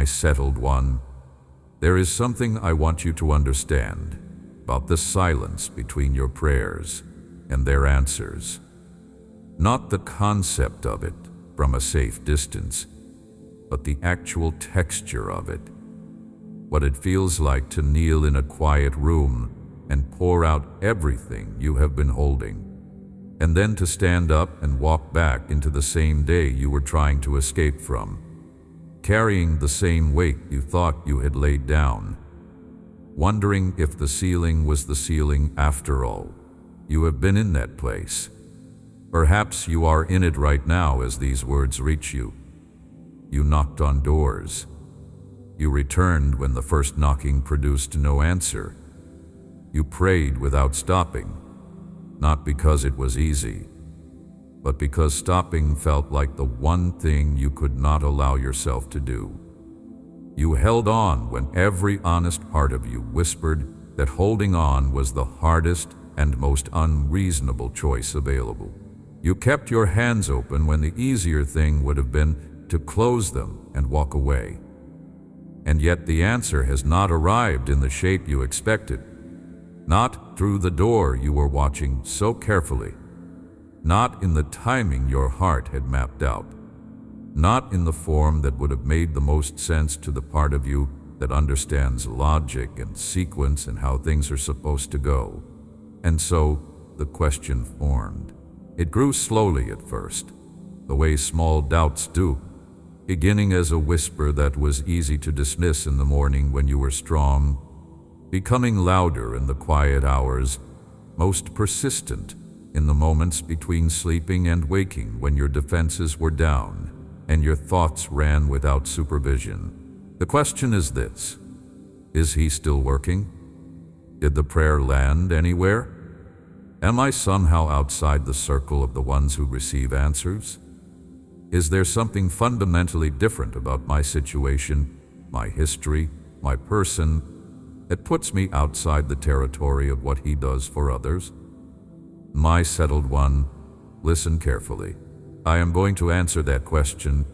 My settled one, there is something I want you to understand about the silence between your prayers and their answers. Not the concept of it from a safe distance, but the actual texture of it. What it feels like to kneel in a quiet room and pour out everything you have been holding, and then to stand up and walk back into the same day you were trying to escape from, carrying the same weight you thought you had laid down, wondering if the ceiling was the ceiling after all. You have been in that place. Perhaps you are in it right now as these words reach you. You knocked on doors. You returned when the first knocking produced no answer. You prayed without stopping, not because it was easy, but because stopping felt like the one thing you could not allow yourself to do. You held on when every honest part of you whispered that holding on was the hardest and most unreasonable choice available. You kept your hands open when the easier thing would have been to close them and walk away. And yet the answer has not arrived in the shape you expected. Not through the door you were watching so carefully. Not in the timing your heart had mapped out. Not in the form that would have made the most sense to the part of you that understands logic and sequence and how things are supposed to go. And so the question formed. It grew slowly at first, the way small doubts do, beginning as a whisper that was easy to dismiss in the morning when you were strong, becoming louder in the quiet hours, most persistent in the moments between sleeping and waking when your defenses were down and your thoughts ran without supervision. The question is this: is he still working? Did the prayer land anywhere? Am I somehow outside the circle of the ones who receive answers? Is there something fundamentally different about my situation, my history, my person, that puts me outside the territory of what he does for others? My settled one, listen carefully. I am going to answer that question,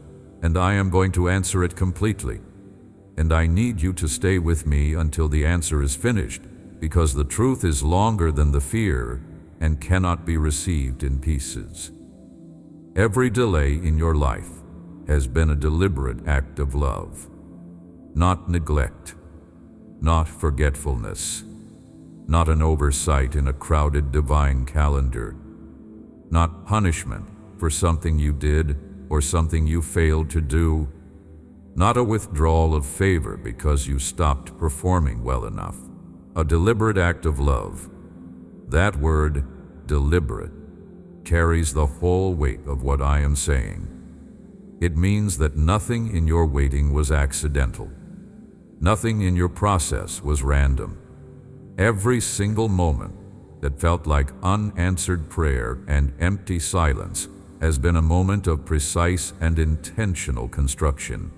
and I am going to answer it completely. And I need you to stay with me until the answer is finished, because the truth is longer than the fear and cannot be received in pieces. Every delay in your life has been a deliberate act of love, not neglect, not forgetfulness, not an oversight in a crowded divine calendar, not punishment for something you did or something you failed to do, not a withdrawal of favor because you stopped performing well enough. A deliberate act of love. That word, deliberate, carries the whole weight of what I am saying. It means that nothing in your waiting was accidental. Nothing in your process was random. Every single moment that felt like unanswered prayer and empty silence has been a moment of precise and intentional construction.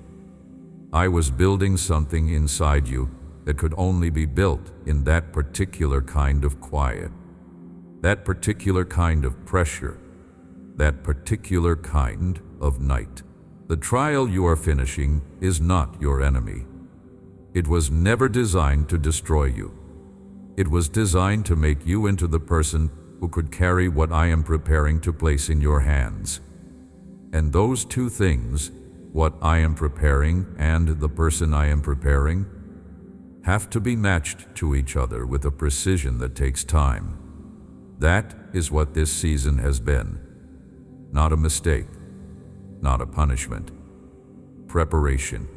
I was building something inside you that could only be built in that particular kind of quiet, that particular kind of pressure, that particular kind of night. The trial you are finishing is not your enemy. It was never designed to destroy you. It was designed to make you into the person who could carry what I am preparing to place in your hands. And those two things, what I am preparing and the person I am preparing, have to be matched to each other with a precision that takes time. That is what this season has been. Not a mistake, not a punishment. Preparation.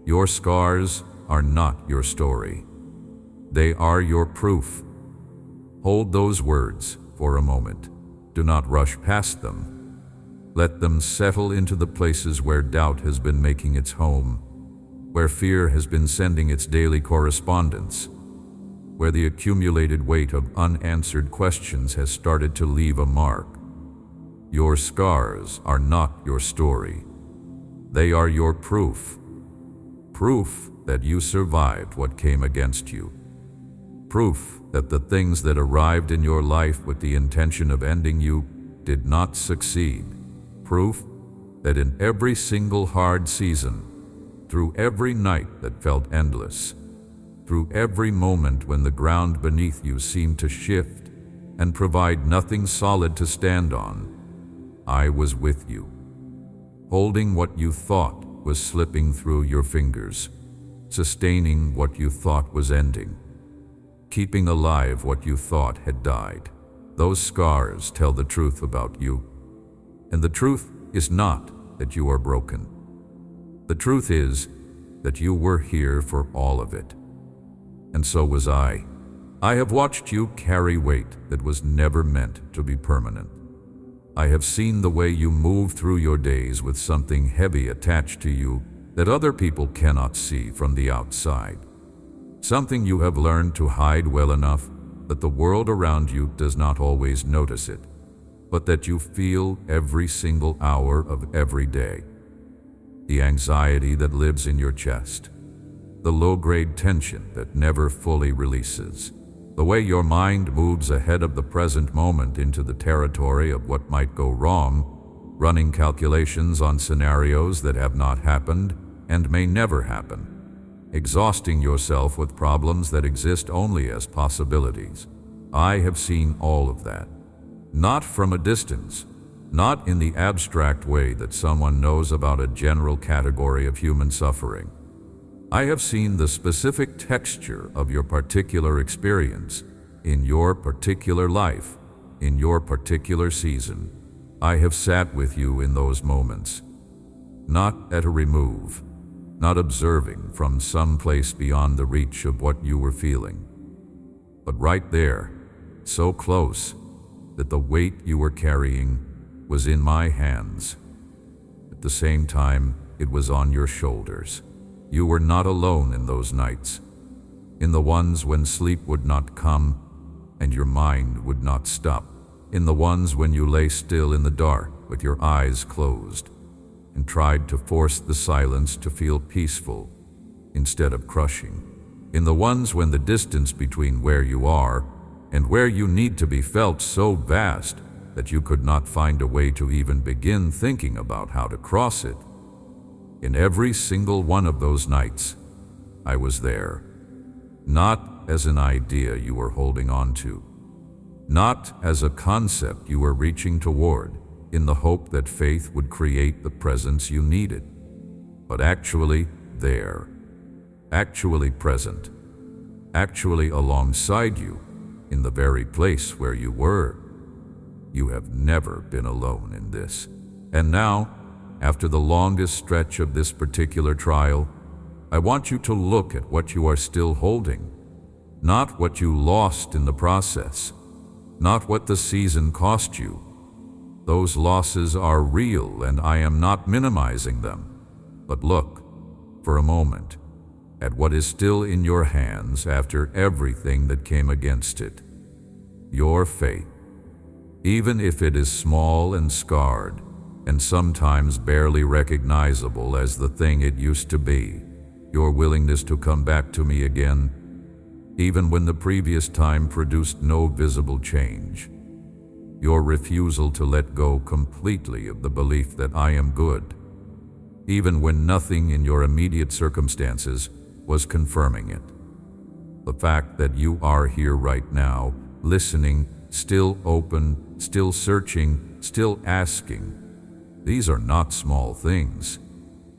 Your scars are not your story. They are your proof. Hold those words for a moment. Do not rush past them. Let them settle into the places where doubt has been making its home, where fear has been sending its daily correspondence, where the accumulated weight of unanswered questions has started to leave a mark. Your scars are not your story. They are your proof. Proof that you survived what came against you. Proof that the things that arrived in your life with the intention of ending you did not succeed. Proof that in every single hard season, through every night that felt endless, through every moment when the ground beneath you seemed to shift and provide nothing solid to stand on. I was with you, holding what you thought was slipping through your fingers, sustaining what you thought was ending, keeping alive what you thought had died. Those scars tell the truth about you, and the truth is not that you are broken. The truth is that you were here for all of it. And so was I. I have watched you carry weight that was never meant to be permanent. I have seen the way you move through your days with something heavy attached to you that other people cannot see from the outside. Something you have learned to hide well enough that the world around you does not always notice it, but that you feel every single hour of every day. The anxiety that lives in your chest, the low-grade tension that never fully releases, the way your mind moves ahead of the present moment into the territory of what might go wrong, running calculations on scenarios that have not happened and may never happen, exhausting yourself with problems that exist only as possibilities. I have seen all of that, not from a distance, not in the abstract way that someone knows about a general category of human suffering. I have seen the specific texture of your particular experience, in your particular life, in your particular season. I have sat with you in those moments, not at a remove, not observing from some place beyond the reach of what you were feeling, but right there, so close that the weight you were carrying was in my hands. At the same time, it was on your shoulders. You were not alone in those nights, in the ones when sleep would not come and your mind would not stop, in the ones when you lay still in the dark with your eyes closed and tried to force the silence to feel peaceful instead of crushing, in the ones when the distance between where you are and where you need to be felt so vast that you could not find a way to even begin thinking about how to cross it. In every single one of those nights, I was there, not as an idea you were holding on to, not as a concept you were reaching toward in the hope that faith would create the presence you needed, but actually there, actually present, actually alongside you in the very place where you were. You have never been alone in this. And now, after the longest stretch of this particular trial, I want you to look at what you are still holding, not what you lost in the process, not what the season cost you. Those losses are real and I am not minimizing them. But look, for a moment, at what is still in your hands after everything that came against it. Your faith, even if it is small and scarred, and sometimes barely recognizable as the thing it used to be, your willingness to come back to me again, even when the previous time produced no visible change, your refusal to let go completely of the belief that I am good, even when nothing in your immediate circumstances was confirming it. The fact that you are here right now, listening, still open, still searching, still asking, these are not small things.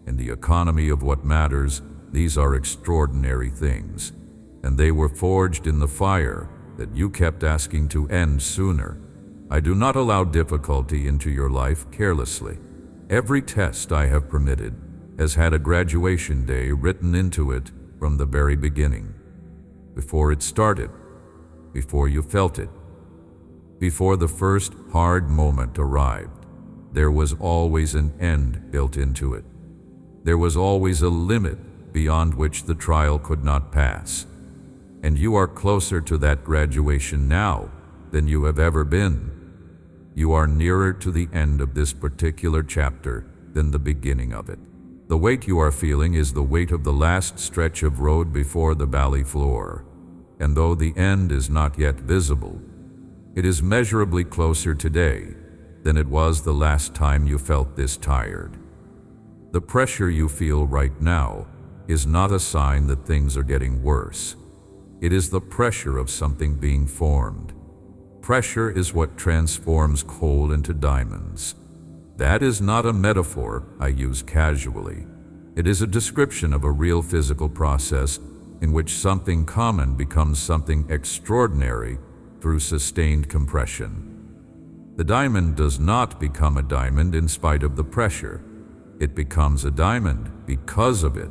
In the economy of what matters, these are extraordinary things, and they were forged in the fire that you kept asking to end sooner. I do not allow difficulty into your life carelessly. Every test I have permitted has had a graduation day written into it from the very beginning. Before it started, before you felt it, before the first hard moment arrived, there was always an end built into it. There was always a limit beyond which the trial could not pass. And you are closer to that graduation now than you have ever been. You are nearer to the end of this particular chapter than the beginning of it. The weight you are feeling is the weight of the last stretch of road before the valley floor. And though the end is not yet visible, it is measurably closer today than it was the last time you felt this tired. The pressure you feel right now is not a sign that things are getting worse. It is the pressure of something being formed. Pressure is what transforms coal into diamonds. That is not a metaphor I use casually. It is a description of a real physical process in which something common becomes something extraordinary through sustained compression. The diamond does not become a diamond in spite of the pressure. It becomes a diamond because of it.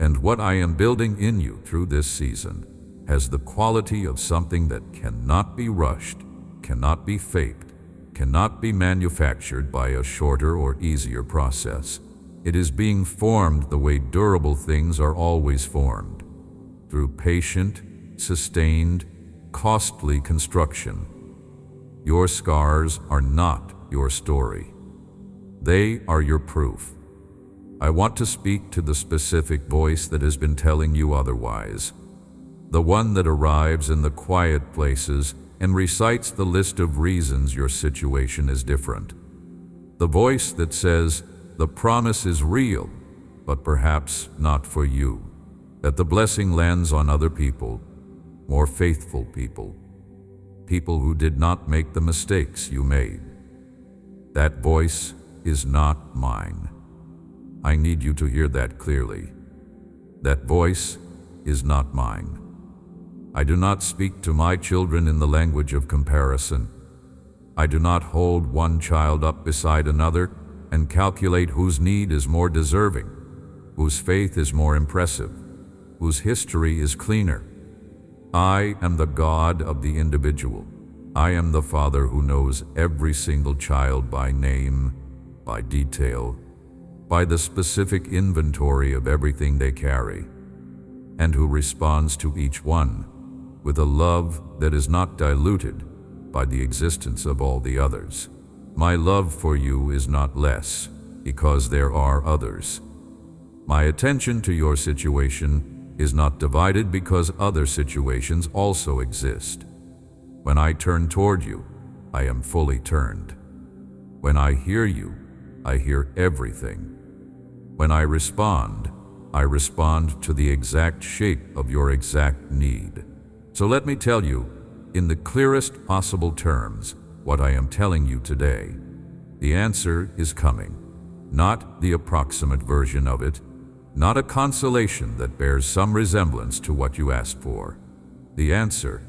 And what I am building in you through this season has the quality of something that cannot be rushed, cannot be faked, cannot be manufactured by a shorter or easier process. It is being formed the way durable things are always formed, through patient, sustained, costly construction. Your scars are not your story. They are your proof. I want to speak to the specific voice that has been telling you otherwise, the one that arrives in the quiet places and recites the list of reasons your situation is different. The voice that says, the promise is real, but perhaps not for you, that the blessing lands on other people, more faithful people, people who did not make the mistakes you made. That voice is not mine. I need you to hear that clearly. That voice is not mine. I do not speak to my children in the language of comparison. I do not hold one child up beside another and calculate whose need is more deserving, whose faith is more impressive, whose history is cleaner. I am the God of the individual. I am the Father who knows every single child by name, by detail, by the specific inventory of everything they carry, and who responds to each one with a love that is not diluted by the existence of all the others. My love for you is not less because there are others. My attention to your situation is not divided because other situations also exist. When I turn toward you, I am fully turned. When I hear you, I hear everything. When I respond to the exact shape of your exact need. So let me tell you, in the clearest possible terms, what I am telling you today. The answer is coming, not the approximate version of it, not a consolation that bears some resemblance to what you asked for. The answer,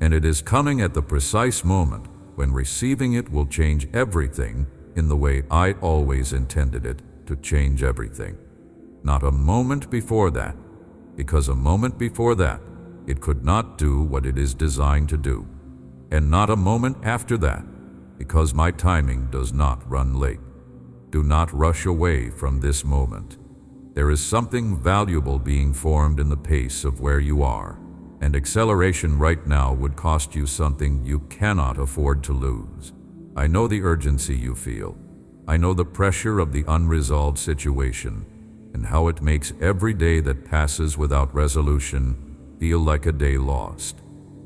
and it is coming at the precise moment when receiving it will change everything in the way I always intended it to change everything. Not a moment before that, because a moment before that, it could not do what it is designed to do. And not a moment after that, because my timing does not run late. Do not rush away from this moment. There is something valuable being formed in the pace of where you are, and acceleration right now would cost you something you cannot afford to lose. I know the urgency you feel. I know the pressure of the unresolved situation, and how it makes every day that passes without resolution feel like a day lost.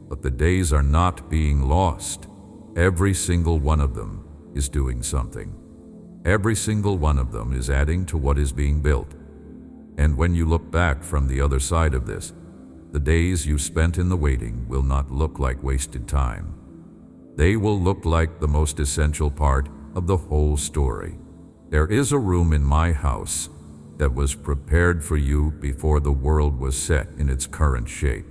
But the days are not being lost. Every single one of them is doing something. Every single one of them is adding to what is being built. And when you look back from the other side of this, the days you spent in the waiting will not look like wasted time. They will look like the most essential part of the whole story. There is a room in my house that was prepared for you before the world was set in its current shape.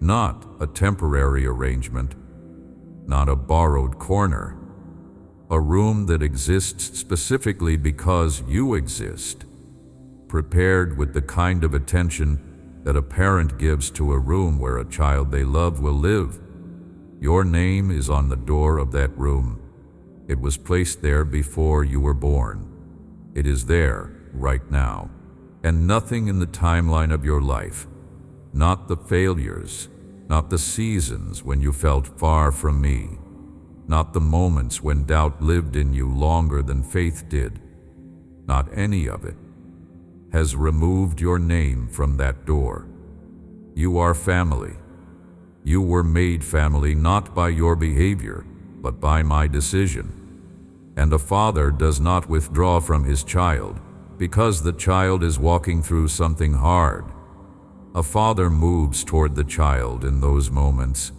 Not a temporary arrangement, not a borrowed corner. A room that exists specifically because you exist, prepared with the kind of attention that a parent gives to a room where a child they love will live. Your name is on the door of that room. It was placed there before you were born. It is there right now. And nothing in the timeline of your life, not the failures, not the seasons when you felt far from me, not the moments when doubt lived in you longer than faith did, not any of it, has removed your name from that door. You are family. You were made family not by your behavior, but by my decision. And a father does not withdraw from his child because the child is walking through something hard. A father moves toward the child in those moments.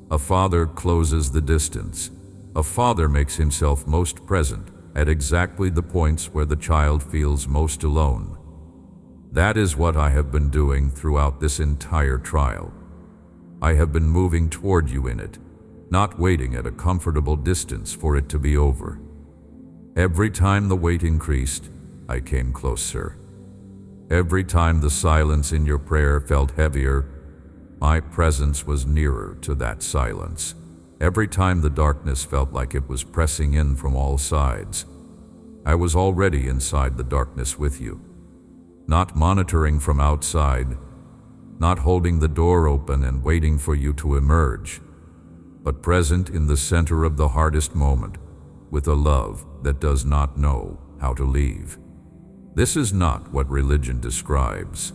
A father closes the distance. A father makes himself most present at exactly the points where the child feels most alone. That is what I have been doing throughout this entire trial. I have been moving toward you in it, not waiting at a comfortable distance for it to be over. Every time the wait increased, I came closer. Every time the silence in your prayer felt heavier, my presence was nearer to that silence. Every time the darkness felt like it was pressing in from all sides, I was already inside the darkness with you. Not monitoring from outside, not holding the door open and waiting for you to emerge, but present in the center of the hardest moment with a love that does not know how to leave. This is not what religion describes.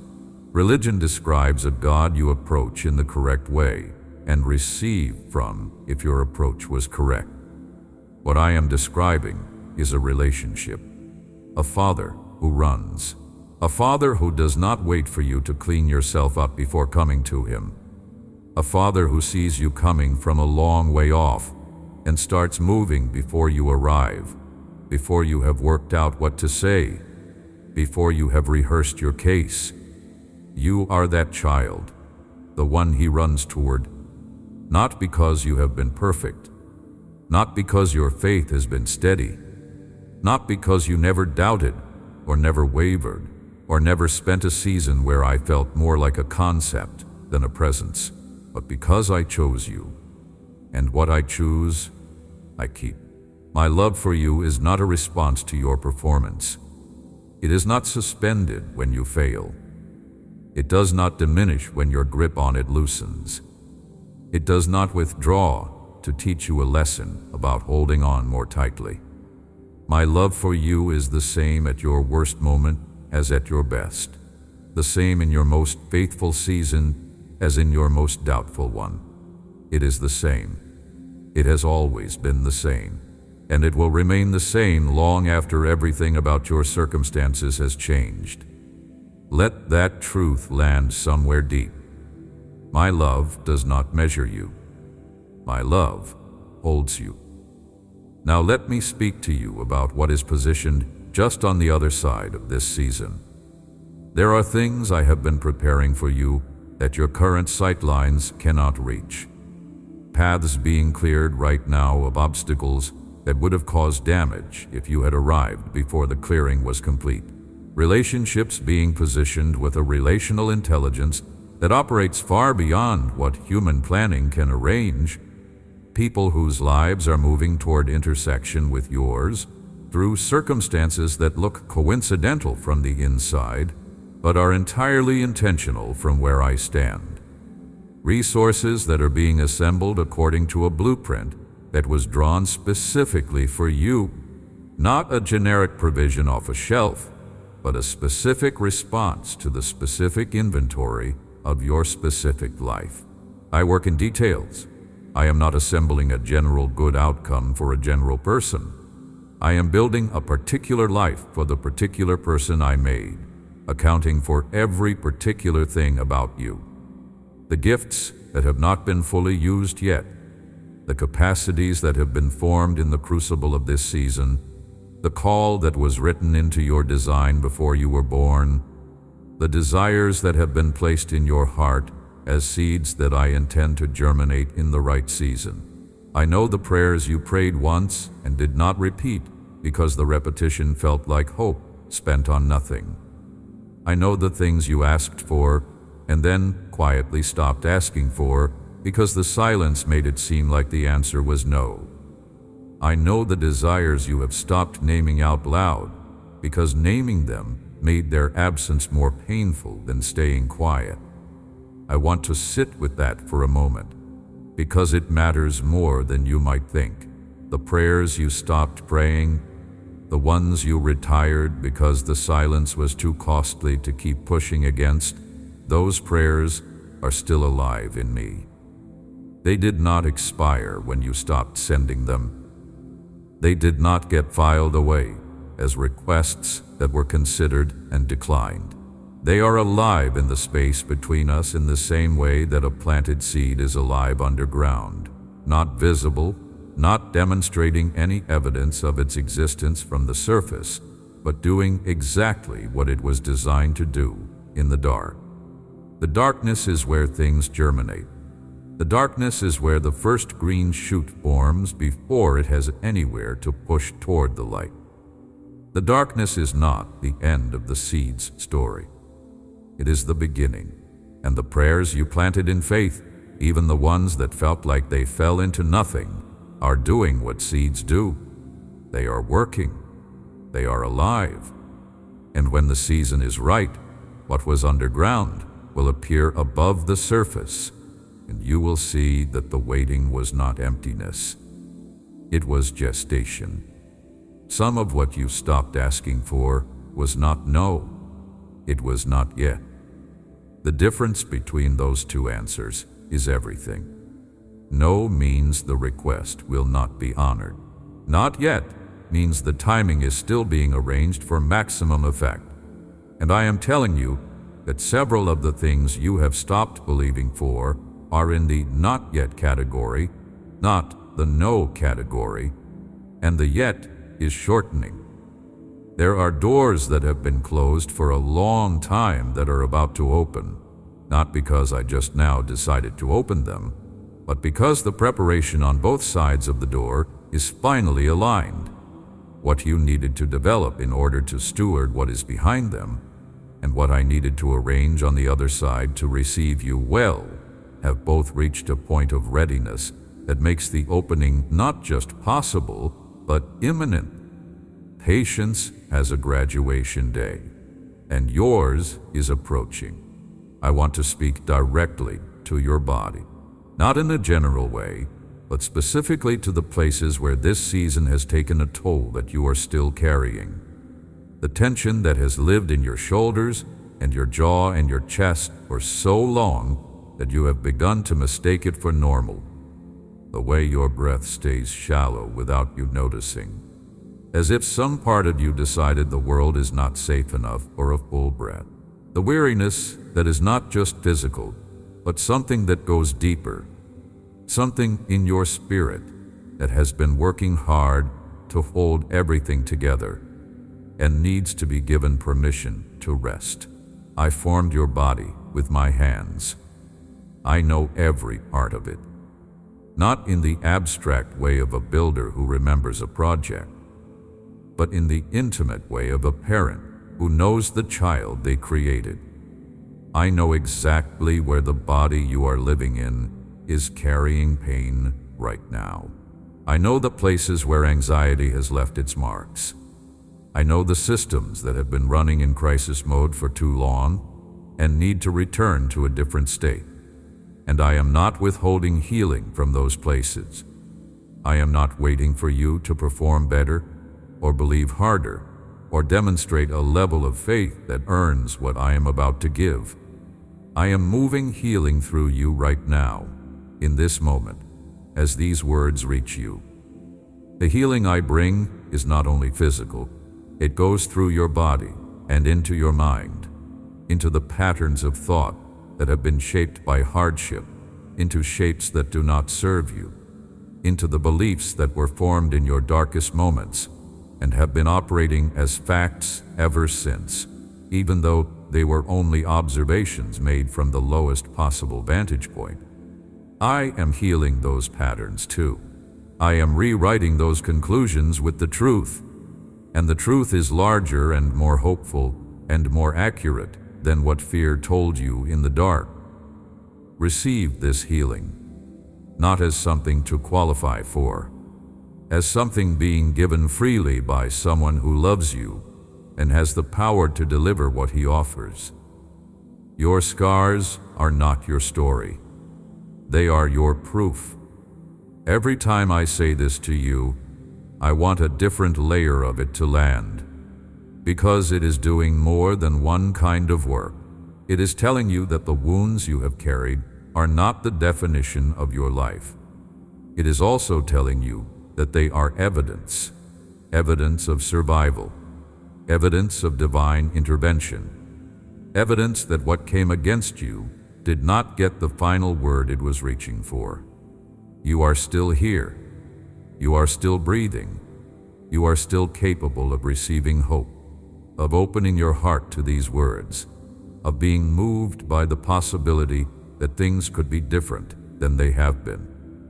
Religion describes a God you approach in the correct way and receive from if your approach was correct. What I am describing is a relationship. A father who runs. A father who does not wait for you to clean yourself up before coming to him. A father who sees you coming from a long way off and starts moving before you arrive, before you have worked out what to say, before you have rehearsed your case. You are that child, the one he runs toward, not because you have been perfect, not because your faith has been steady, not because you never doubted or never wavered, or never spent a season where I felt more like a concept than a presence, but because I chose you, and what I choose, I keep. My love for you is not a response to your performance. It is not suspended when you fail. It does not diminish when your grip on it loosens. It does not withdraw to teach you a lesson about holding on more tightly. My love for you is the same at your worst moment as at your best, the same in your most faithful season as in your most doubtful one. It is the same. It has always been the same, and it will remain the same long after everything about your circumstances has changed. Let that truth land somewhere deep. My love does not measure you. My love holds you. Now let me speak to you about what is positioned just on the other side of this season. There are things I have been preparing for you that your current sightlines cannot reach. Paths being cleared right now of obstacles that would have caused damage if you had arrived before the clearing was complete. Relationships being positioned with a relational intelligence that operates far beyond what human planning can arrange. People whose lives are moving toward intersection with yours through circumstances that look coincidental from the inside, but are entirely intentional from where I stand. Resources that are being assembled according to a blueprint that was drawn specifically for you, not a generic provision off a shelf, but a specific response to the specific inventory of your specific life. I work in details. I am not assembling a general good outcome for a general person. I am building a particular life for the particular person I made, accounting for every particular thing about you. The gifts that have not been fully used yet, the capacities that have been formed in the crucible of this season, the call that was written into your design before you were born, the desires that have been placed in your heart as seeds that I intend to germinate in the right season. I know the prayers you prayed once and did not repeat because the repetition felt like hope spent on nothing. I know the things you asked for and then quietly stopped asking for because the silence made it seem like the answer was no. I know the desires you have stopped naming out loud because naming them made their absence more painful than staying quiet. I want to sit with that for a moment because it matters more than you might think. The prayers you stopped praying, the ones you retired because the silence was too costly to keep pushing against, those prayers are still alive in me. They did not expire when you stopped sending them. They did not get filed away. as requests that were considered and declined. They are alive in the space between us in the same way that a planted seed is alive underground, not visible, not demonstrating any evidence of its existence from the surface, but doing exactly what it was designed to do in the dark. The darkness is where things germinate. The darkness is where the first green shoot forms before it has anywhere to push toward the light. The darkness is not the end of the seed's story. It is the beginning, and the prayers you planted in faith, even the ones that felt like they fell into nothing, are doing what seeds do. They are working. They are alive. And when the season is right, what was underground will appear above the surface, and you will see that the waiting was not emptiness. It was gestation. Some of what you stopped asking for was not no. It was not yet. The difference between those two answers is everything. No means the request will not be honored. Not yet means the timing is still being arranged for maximum effect. And I am telling you that several of the things you have stopped believing for are in the not yet category, not the no category, and the yet is shortening. There are doors that have been closed for a long time that are about to open, not because I just now decided to open them, but because the preparation on both sides of the door is finally aligned. What you needed to develop in order to steward what is behind them, and what I needed to arrange on the other side to receive you well, have both reached a point of readiness that makes the opening not just possible, but imminent. Patience has a graduation day, and yours is approaching. I want to speak directly to your body, not in a general way, but specifically to the places where this season has taken a toll that you are still carrying. The tension that has lived in your shoulders and your jaw and your chest for so long that you have begun to mistake it for normal. The way your breath stays shallow without you noticing, as if some part of you decided the world is not safe enough for a full breath. The weariness that is not just physical, but something that goes deeper, something in your spirit that has been working hard to hold everything together and needs to be given permission to rest. I formed your body with my hands. I know every part of it, not in the abstract way of a builder who remembers a project, but in the intimate way of a parent who knows the child they created. I know exactly where the body you are living in is carrying pain right now. I know the places where anxiety has left its marks. I know the systems that have been running in crisis mode for too long and need to return to a different state. And I am not withholding healing from those places. I am not waiting for you to perform better or believe harder or demonstrate a level of faith that earns what I am about to give. I am moving healing through you right now, in this moment, as these words reach you. The healing I bring is not only physical, it goes through your body and into your mind, into the patterns of thought that have been shaped by hardship, into shapes that do not serve you, into the beliefs that were formed in your darkest moments and have been operating as facts ever since, even though they were only observations made from the lowest possible vantage point. I am healing those patterns too. I am rewriting those conclusions with the truth, and the truth is larger and more hopeful and more accurate than what fear told you in the dark. Receive this healing, not as something to qualify for, as something being given freely by someone who loves you and has the power to deliver what he offers. Your scars are not your story. They are your proof. Every time I say this to you, I want a different layer of it to land, because it is doing more than one kind of work. It is telling you that the wounds you have carried are not the definition of your life. It is also telling you that they are evidence of survival, evidence of divine intervention, evidence that what came against you did not get the final word it was reaching for. You are still here. You are still breathing. You are still capable of receiving hope, of opening your heart to these words, of being moved by the possibility that things could be different than they have been.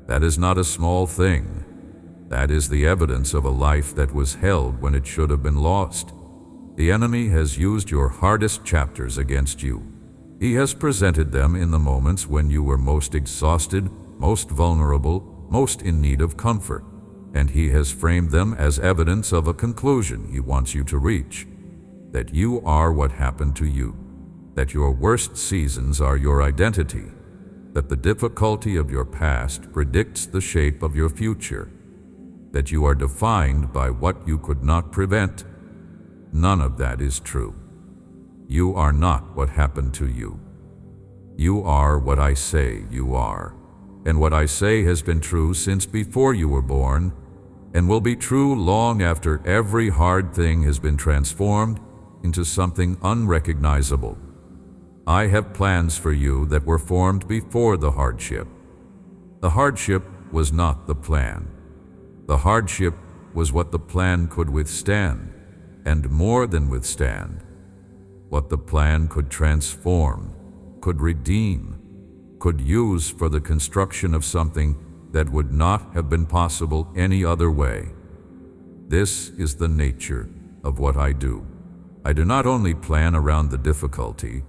That is not a small thing. That is the evidence of a life that was held when it should have been lost. The enemy has used your hardest chapters against you. He has presented them in the moments when you were most exhausted, most vulnerable, most in need of comfort, and he has framed them as evidence of a conclusion he wants you to reach, that you are what happened to you, that your worst seasons are your identity, that the difficulty of your past predicts the shape of your future, that you are defined by what you could not prevent. None of that is true. You are not what happened to you. You are what I say you are, and what I say has been true since before you were born, and will be true long after every hard thing has been transformed into something unrecognizable. I have plans for you that were formed before the hardship. The hardship was not the plan. The hardship was what the plan could withstand, and more than withstand, what the plan could transform, could redeem, could use for the construction of something that would not have been possible any other way. This is the nature of what I do. I do not only plan around the difficulty,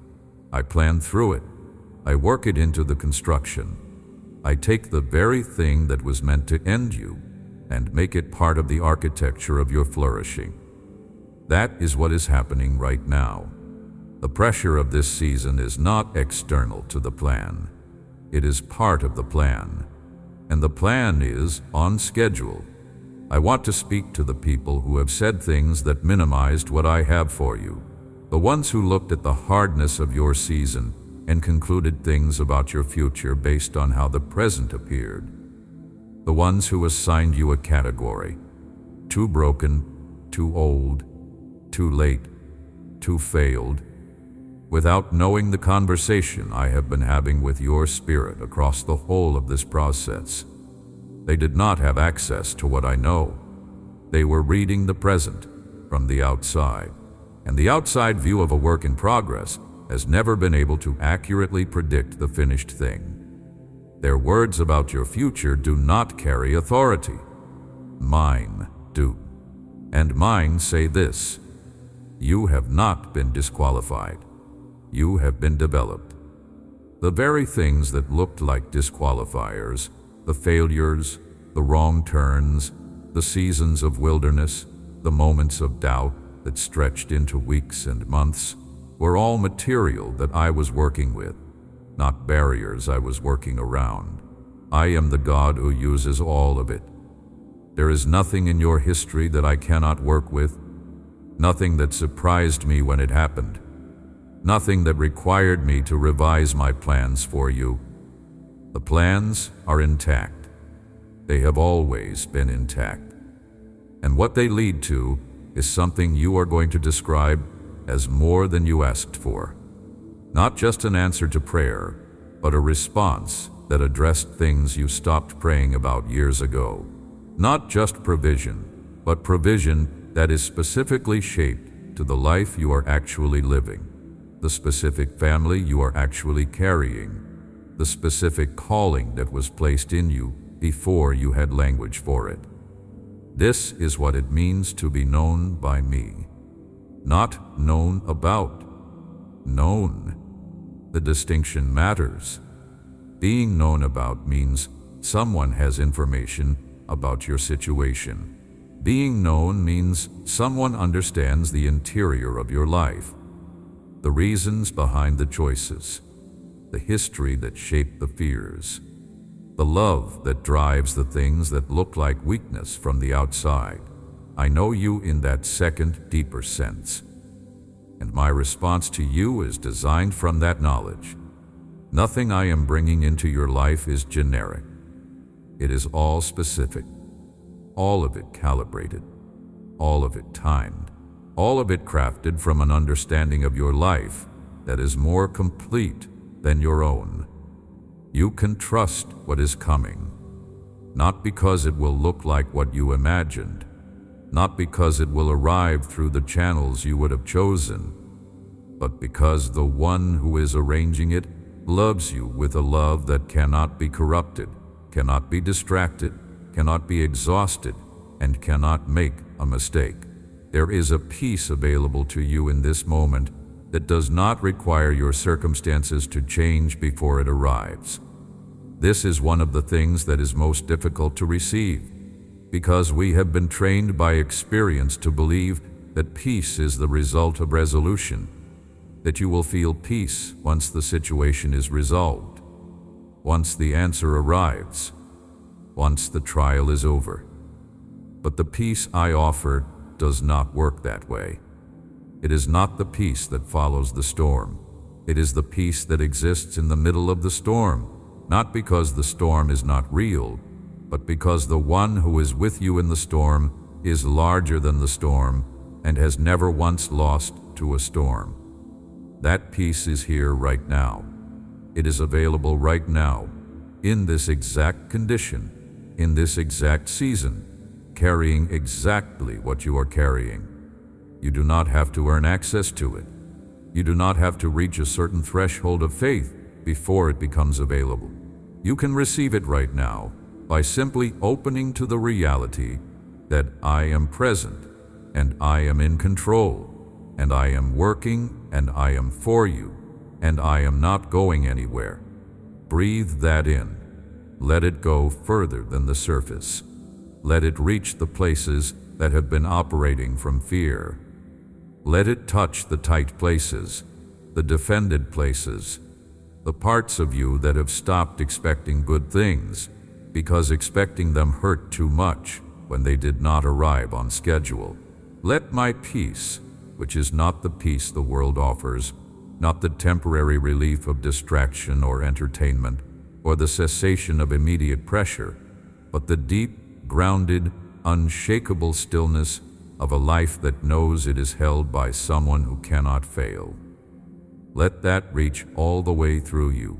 I plan through it. I work it into the construction. I take the very thing that was meant to end you and make it part of the architecture of your flourishing. That is what is happening right now. The pressure of this season is not external to the plan. It is part of the plan, and the plan is on schedule. I want to speak to the people who have said things that minimized what I have for you, the ones who looked at the hardness of your season and concluded things about your future based on how the present appeared, the ones who assigned you a category: too broken, too old, too late, too failed, without knowing the conversation I have been having with your spirit across the whole of this process. They did not have access to what I know. They were reading the present from the outside, and the outside view of a work in progress has never been able to accurately predict the finished thing. Their words about your future do not carry authority. Mine do. And mine say this: you have not been disqualified. You have been developed. The very things that looked like disqualifiers, the failures, the wrong turns, the seasons of wilderness, the moments of doubt that stretched into weeks and months, were all material that I was working with, not barriers I was working around. I am the God who uses all of it. There is nothing in your history that I cannot work with, nothing that surprised me when it happened, nothing that required me to revise my plans for you. The plans are intact. They have always been intact. And what they lead to is something you are going to describe as more than you asked for. Not just an answer to prayer, but a response that addressed things you stopped praying about years ago. Not just provision, but provision that is specifically shaped to the life you are actually living, the specific family you are actually carrying, the specific calling that was placed in you before you had language for it. This is what it means to be known by me. Not known about. Known. The distinction matters. Being known about means someone has information about your situation. Being known means someone understands the interior of your life, the reasons behind the choices, the history that shaped the fears, the love that drives the things that look like weakness from the outside. I know you in that second, deeper sense, and my response to you is designed from that knowledge. Nothing I am bringing into your life is generic. It is all specific, all of it calibrated, all of it timed. all of it crafted from an understanding of your life that is more complete than your own. You can trust what is coming, not because it will look like what you imagined, not because it will arrive through the channels you would have chosen, but because the one who is arranging it loves you with a love that cannot be corrupted, cannot be distracted, cannot be exhausted, and cannot make a mistake. There is a peace available to you in this moment that does not require your circumstances to change before it arrives. This is one of the things that is most difficult to receive, because we have been trained by experience to believe that peace is the result of resolution, that you will feel peace once the situation is resolved, once the answer arrives, once the trial is over. But the peace I offer does not work that way. It is not the peace that follows the storm. It is the peace that exists in the middle of the storm, not because the storm is not real, but because the one who is with you in the storm is larger than the storm and has never once lost to a storm. That peace is here right now. It is available right now, in this exact condition, in this exact season, carrying exactly what you are carrying. You do not have to earn access to it. You do not have to reach a certain threshold of faith before it becomes available. You can receive it right now by simply opening to the reality that I am present and I am in control and I am working and I am for you and I am not going anywhere. Breathe that in. Let it go further than the surface. Let it reach the places that have been operating from fear. Let it touch the tight places, the defended places, the parts of you that have stopped expecting good things because expecting them hurt too much when they did not arrive on schedule. Let my peace, which is not the peace the world offers, not the temporary relief of distraction or entertainment, or the cessation of immediate pressure, but the deep, grounded, unshakable stillness of a life that knows it is held by someone who cannot fail. Let that reach all the way through you.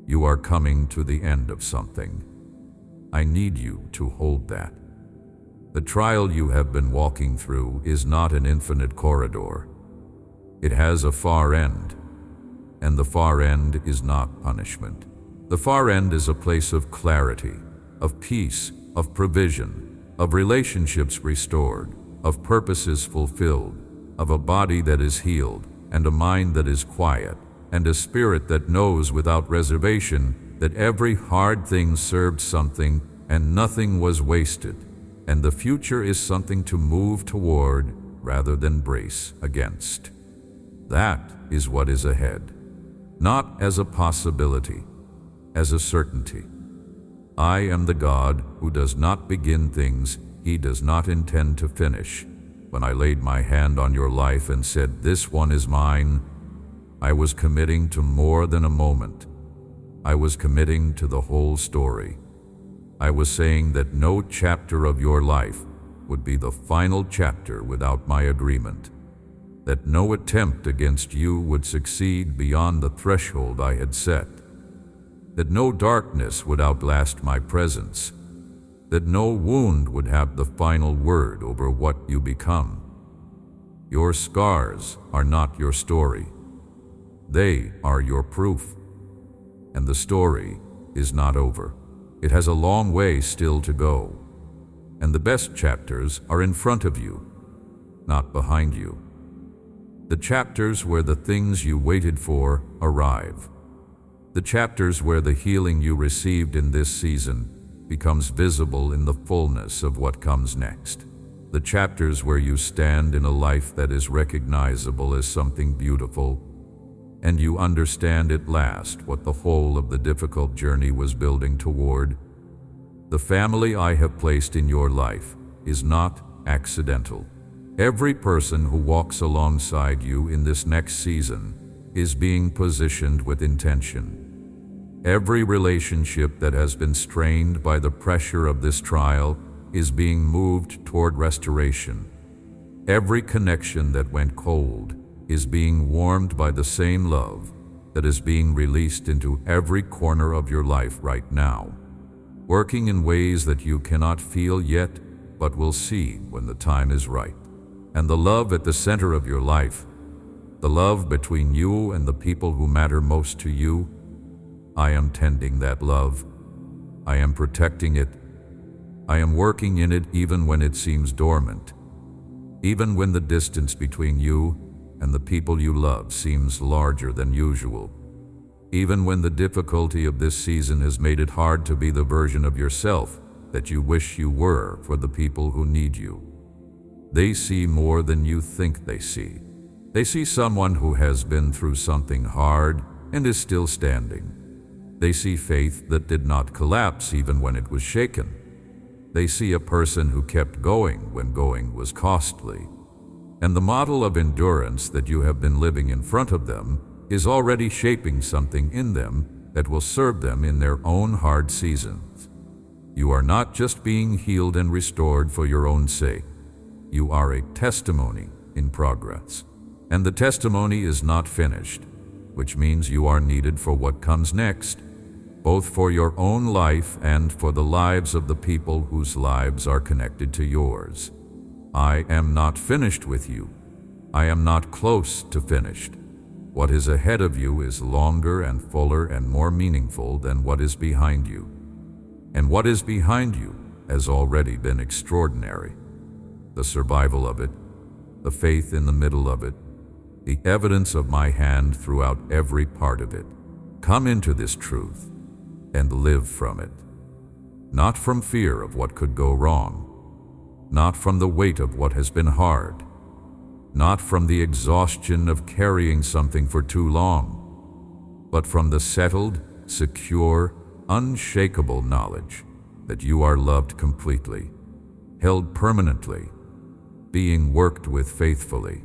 You are coming to the end of something. I need you to hold that. The trial you have been walking through is not an infinite corridor. It has a far end, and the far end is not punishment. The far end is a place of clarity, of peace, of provision, of relationships restored, of purposes fulfilled, of a body that is healed, and a mind that is quiet, and a spirit that knows without reservation that every hard thing served something and nothing was wasted, and the future is something to move toward rather than brace against. That is what is ahead, not as a possibility, as a certainty. I am the God who does not begin things He does not intend to finish. When I laid my hand on your life and said, "This one is mine," I was committing to more than a moment. I was committing to the whole story. I was saying that no chapter of your life would be the final chapter without my agreement, that no attempt against you would succeed beyond the threshold I had set, that no darkness would outlast my presence, that no wound would have the final word over what you become. Your scars are not your story. They are your proof. And the story is not over. It has a long way still to go. And the best chapters are in front of you, not behind you. The chapters where the things you waited for arrive. The chapters where the healing you received in this season becomes visible in the fullness of what comes next. The chapters where you stand in a life that is recognizable as something beautiful, and you understand at last what the whole of the difficult journey was building toward. The family I have placed in your life is not accidental. Every person who walks alongside you in this next season is being positioned with intention. Every relationship that has been strained by the pressure of this trial is being moved toward restoration. every connection that went cold is being warmed by the same love that is being released into every corner of your life right now, working in ways that you cannot feel yet but will see when the time is right. And the love at the center of your life, the love between you and the people who matter most to you, I am tending that love. I am protecting it. I am working in it even when it seems dormant, even when the distance between you and the people you love seems larger than usual, even when the difficulty of this season has made it hard to be the version of yourself that you wish you were for the people who need you. They see more than you think they see. They see someone who has been through something hard and is still standing. They see faith that did not collapse even when it was shaken. They see a person who kept going when going was costly. And the model of endurance that you have been living in front of them is already shaping something in them that will serve them in their own hard seasons. You are not just being healed and restored for your own sake. You are a testimony in progress. And the testimony is not finished, which means you are needed for what comes next, both for your own life and for the lives of the people whose lives are connected to yours. I am not finished with you. I am not close to finished. What is ahead of you is longer and fuller and more meaningful than what is behind you. And what is behind you has already been extraordinary. The survival of it, the faith in the middle of it, the evidence of my hand throughout every part of it. Come into this truth and live from it. Not from fear of what could go wrong, not from the weight of what has been hard, not from the exhaustion of carrying something for too long, but from the settled, secure, unshakable knowledge that you are loved completely, held permanently, being worked with faithfully,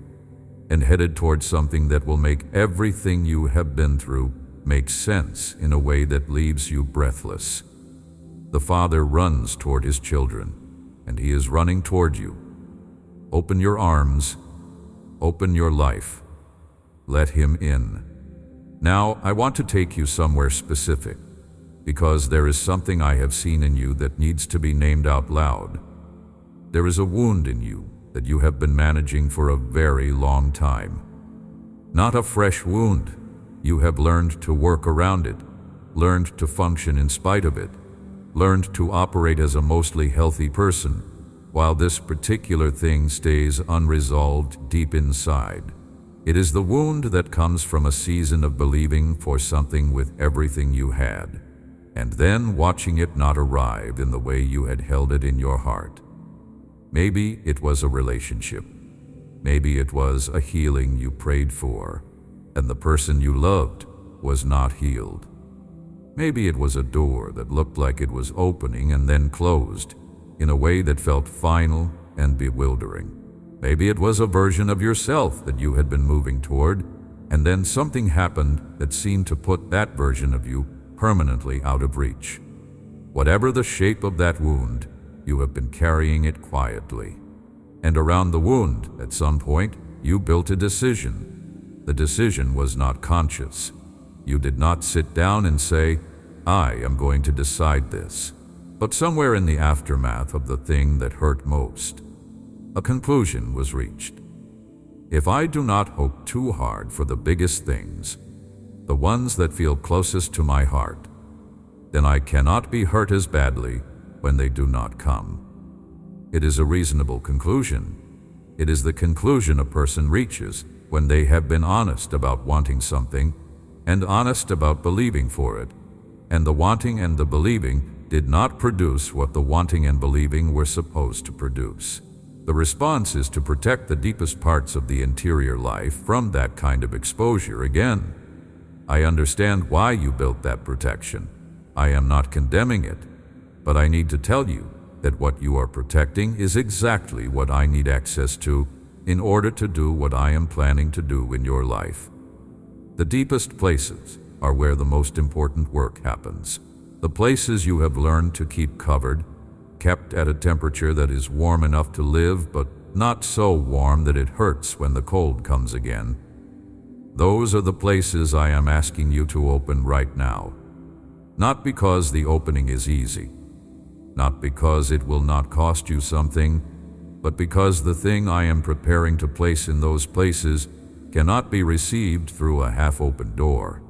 and headed towards something that will make everything you have been through make sense in a way that leaves you breathless. The Father runs toward His children, and He is running toward you. Open your arms, open your life, let Him in. Now, I want to take you somewhere specific, because there is something I have seen in you that needs to be named out loud. There is a wound in you that you have been managing for a very long time. Not a fresh wound. You have learned to work around it, learned to function in spite of it, learned to operate as a mostly healthy person, while this particular thing stays unresolved deep inside. It is the wound that comes from a season of believing for something with everything you had, and then watching it not arrive in the way you had held it in your heart. Maybe it was a relationship. Maybe it was a healing you prayed for, and the person you loved was not healed. Maybe it was a door that looked like it was opening and then closed in a way that felt final and bewildering. Maybe it was a version of yourself that you had been moving toward, and then something happened that seemed to put that version of you permanently out of reach. Whatever the shape of that wound, you have been carrying it quietly. And around the wound, at some point, you built a decision. The decision was not conscious. You did not sit down and say, I am going to decide this. But somewhere in the aftermath of the thing that hurt most, a conclusion was reached. If I do not hope too hard for the biggest things, the ones that feel closest to my heart, then I cannot be hurt as badly when they do not come. It is a reasonable conclusion. It is the conclusion a person reaches when they have been honest about wanting something and honest about believing for it, and the wanting and the believing did not produce what the wanting and believing were supposed to produce. The response is to protect the deepest parts of the interior life from that kind of exposure again. I understand why you built that protection. I am not condemning it, but I need to tell you that what you are protecting is exactly what I need access to in order to do what I am planning to do in your life. The deepest places are where the most important work happens. The places you have learned to keep covered, kept at a temperature that is warm enough to live but not so warm that it hurts when the cold comes again. Those are the places I am asking you to open right now. Not because the opening is easy, not because it will not cost you something, but because the thing I am preparing to place in those places cannot be received through a half-open door.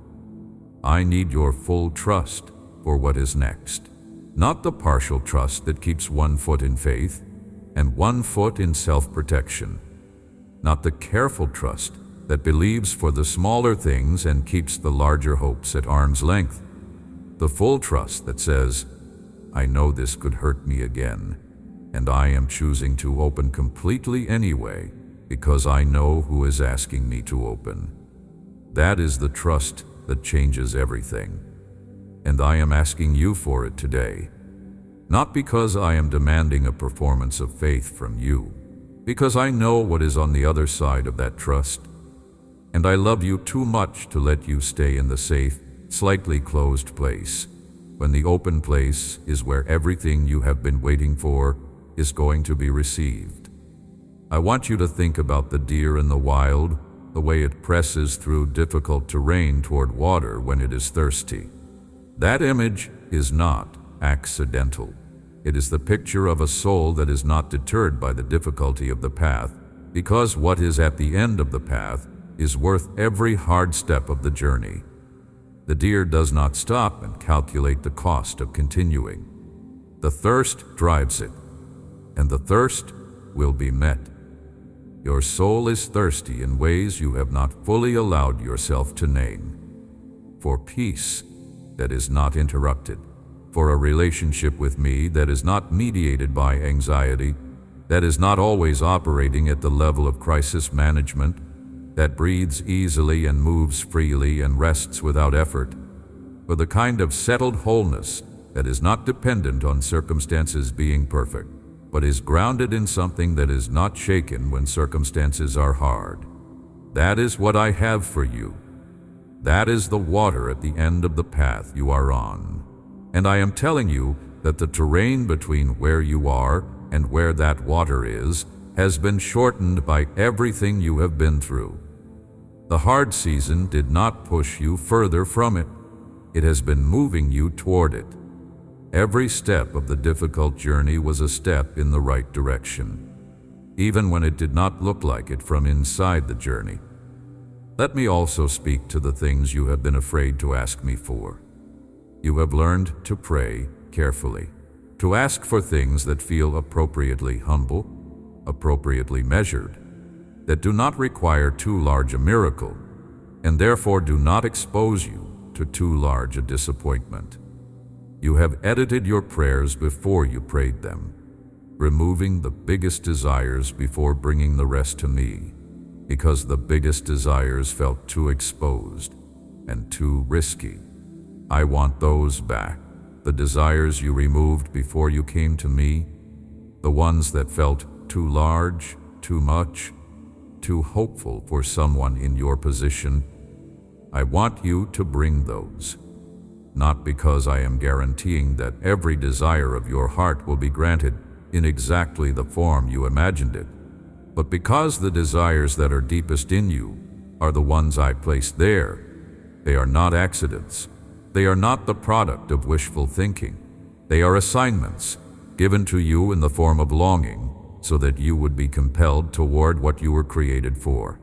I need your full trust for what is next, not the partial trust that keeps 1 foot in faith and 1 foot in self-protection, not the careful trust that believes for the smaller things and keeps the larger hopes at arm's length, the full trust that says, I know this could hurt me again, and I am choosing to open completely anyway because I know who is asking me to open. That is the trust that changes everything, and I am asking you for it today. Not because I am demanding a performance of faith from you, because I know what is on the other side of that trust, and I love you too much to let you stay in the safe, slightly closed place, when the open place is where everything you have been waiting for is going to be received. I want you to think about the deer in the wild, the way it presses through difficult terrain toward water when it is thirsty. That image is not accidental. It is the picture of a soul that is not deterred by the difficulty of the path, because what is at the end of the path is worth every hard step of the journey. The deer does not stop and calculate the cost of continuing. The thirst drives it, and the thirst will be met. Your soul is thirsty in ways you have not fully allowed yourself to name. For peace that is not interrupted, for a relationship with me that is not mediated by anxiety, that is not always operating at the level of crisis management, that breathes easily and moves freely and rests without effort, for the kind of settled wholeness that is not dependent on circumstances being perfect, but is grounded in something that is not shaken when circumstances are hard. That is what I have for you. That is the water at the end of the path you are on. And I am telling you that the terrain between where you are and where that water is has been shortened by everything you have been through. The hard season did not push you further from it. It has been moving you toward it. Every step of the difficult journey was a step in the right direction, even when it did not look like it from inside the journey. Let me also speak to the things you have been afraid to ask me for. You have learned to pray carefully, to ask for things that feel appropriately humble, appropriately measured, that do not require too large a miracle, and therefore do not expose you to too large a disappointment. You have edited your prayers before you prayed them, removing the biggest desires before bringing the rest to me, because the biggest desires felt too exposed and too risky. I want those back, the desires you removed before you came to me, the ones that felt too large, too much, too hopeful for someone in your position. I want you to bring those. Not because I am guaranteeing that every desire of your heart will be granted in exactly the form you imagined it, but because the desires that are deepest in you are the ones I placed there. They are not accidents. They are not the product of wishful thinking. They are assignments given to you in the form of longing so that you would be compelled toward what you were created for.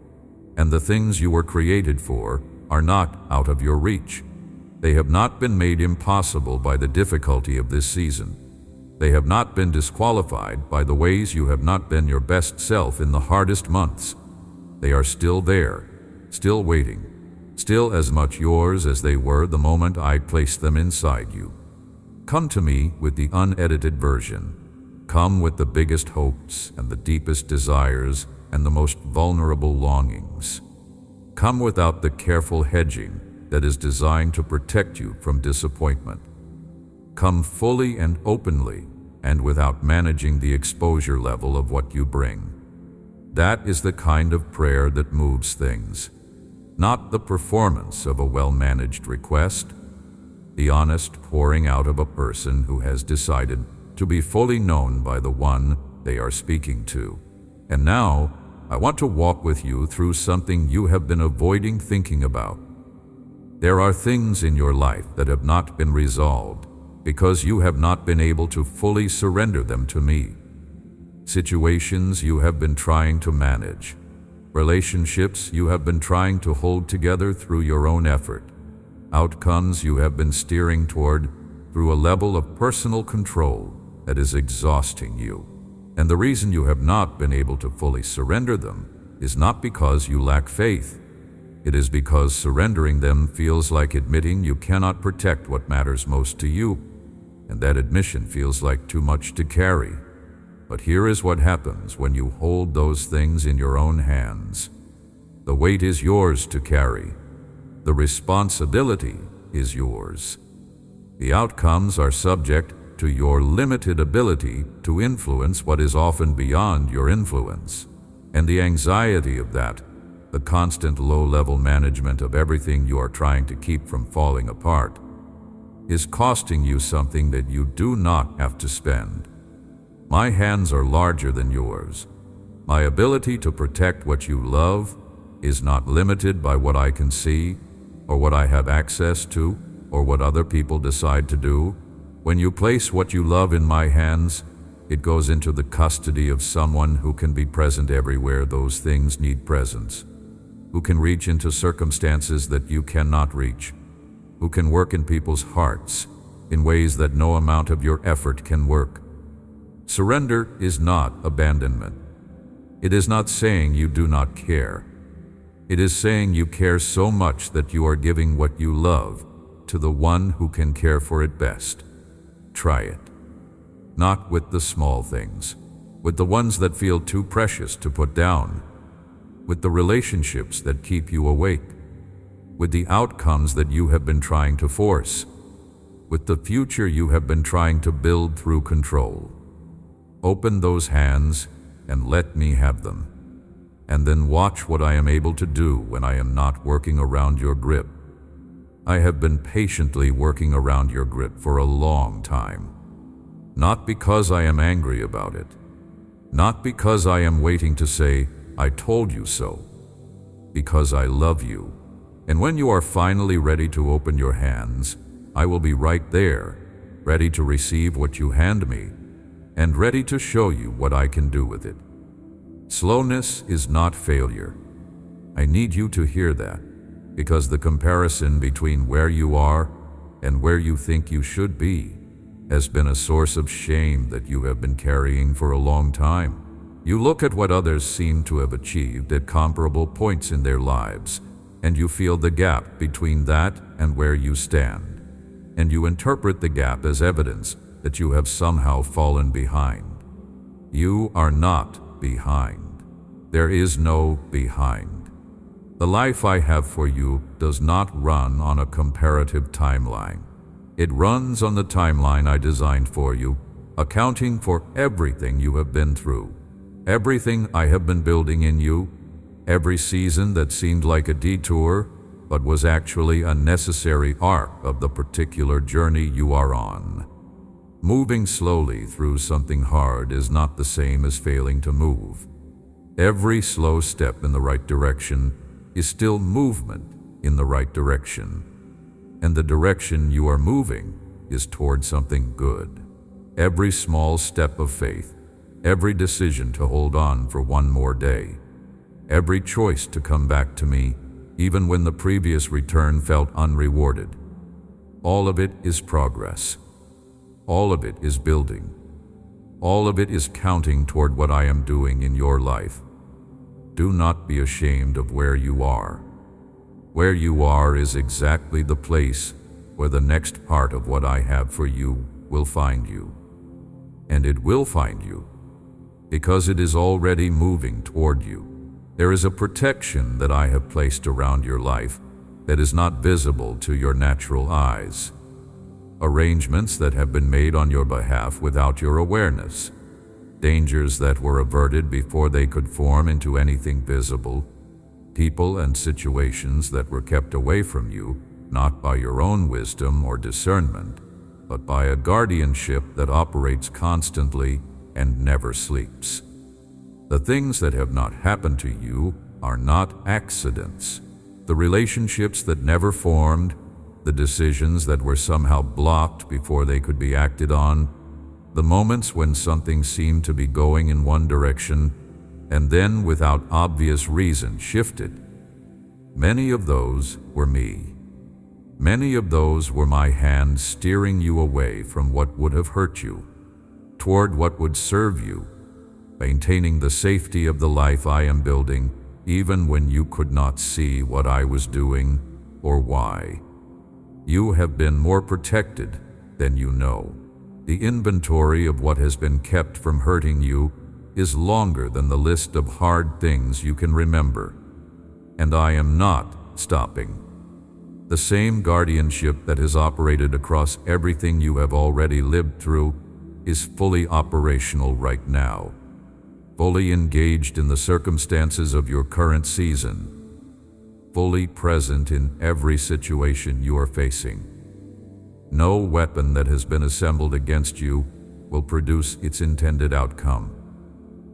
And the things you were created for are not out of your reach. They have not been made impossible by the difficulty of this season. They have not been disqualified by the ways you have not been your best self in the hardest months. They are still there, still waiting, still as much yours as they were the moment I placed them inside you. Come to me with the unedited version. Come with the biggest hopes and the deepest desires and the most vulnerable longings. Come without the careful hedging that is designed to protect you from disappointment. Come fully and openly and without managing the exposure level of what you bring. That is the kind of prayer that moves things, not the performance of a well-managed request, the honest pouring out of a person who has decided to be fully known by the one they are speaking to, And now, I want to walk with you through something you have been avoiding thinking about. There are things in your life that have not been resolved because you have not been able to fully surrender them to me. Situations you have been trying to manage. Relationships you have been trying to hold together through your own effort. Outcomes you have been steering toward through a level of personal control that is exhausting you. And the reason you have not been able to fully surrender them is not because you lack faith. It is because surrendering them feels like admitting you cannot protect what matters most to you, and that admission feels like too much to carry. But here is what happens when you hold those things in your own hands. The weight is yours to carry. The responsibility is yours. The outcomes are subject to your limited ability to influence what is often beyond your influence. And the anxiety of that, the constant low-level management of everything you are trying to keep from falling apart, is costing you something that you do not have to spend. My hands are larger than yours. My ability to protect what you love is not limited by what I can see, or what I have access to, or what other people decide to do. When you place what you love in my hands, it goes into the custody of someone who can be present everywhere those things need presence, who can reach into circumstances that you cannot reach, who can work in people's hearts in ways that no amount of your effort can work. Surrender is not abandonment. It is not saying you do not care. It is saying you care so much that you are giving what you love to the one who can care for it best. Try it. Not with the small things, with the ones that feel too precious to put down, with the relationships that keep you awake, with the outcomes that you have been trying to force, with the future you have been trying to build through control. Open those hands and let me have them. And then watch what I am able to do when I am not working around your grip. I have been patiently working around your grip for a long time. Not because I am angry about it. Not because I am waiting to say, I told you so. Because I love you. And when you are finally ready to open your hands, I will be right there, ready to receive what you hand me, and ready to show you what I can do with it. Slowness is not failure. I need you to hear that, because the comparison between where you are and where you think you should be has been a source of shame that you have been carrying for a long time. You look at what others seem to have achieved at comparable points in their lives, and you feel the gap between that and where you stand, and you interpret the gap as evidence that you have somehow fallen behind. You are not behind. There is no behind. The life I have for you does not run on a comparative timeline. It runs on the timeline I designed for you, accounting for everything you have been through, everything I have been building in you, every season that seemed like a detour, but was actually a necessary arc of the particular journey you are on. Moving slowly through something hard is not the same as failing to move. Every slow step in the right direction is still movement in the right direction. And the direction you are moving is toward something good. Every small step of faith, every decision to hold on for one more day, every choice to come back to me, even when the previous return felt unrewarded, all of it is progress. All of it is building. All of it is counting toward what I am doing in your life. Do not be ashamed of where you are. Where you are is exactly the place where the next part of what I have for you will find you. And it will find you, because it is already moving toward you. There is a protection that I have placed around your life that is not visible to your natural eyes. Arrangements that have been made on your behalf without your awareness. Dangers that were averted before they could form into anything visible. People and situations that were kept away from you, not by your own wisdom or discernment, but by a guardianship that operates constantly and never sleeps. The things that have not happened to you are not accidents. The relationships that never formed, the decisions that were somehow blocked before they could be acted on, the moments when something seemed to be going in one direction and then without obvious reason shifted. Many of those were me. Many of those were my hand steering you away from what would have hurt you, toward what would serve you, maintaining the safety of the life I am building, even when you could not see what I was doing or why. You have been more protected than you know. The inventory of what has been kept from hurting you is longer than the list of hard things you can remember. And I am not stopping. The same guardianship that has operated across everything you have already lived through is fully operational right now, fully engaged in the circumstances of your current season, fully present in every situation you are facing. No weapon that has been assembled against you will produce its intended outcome.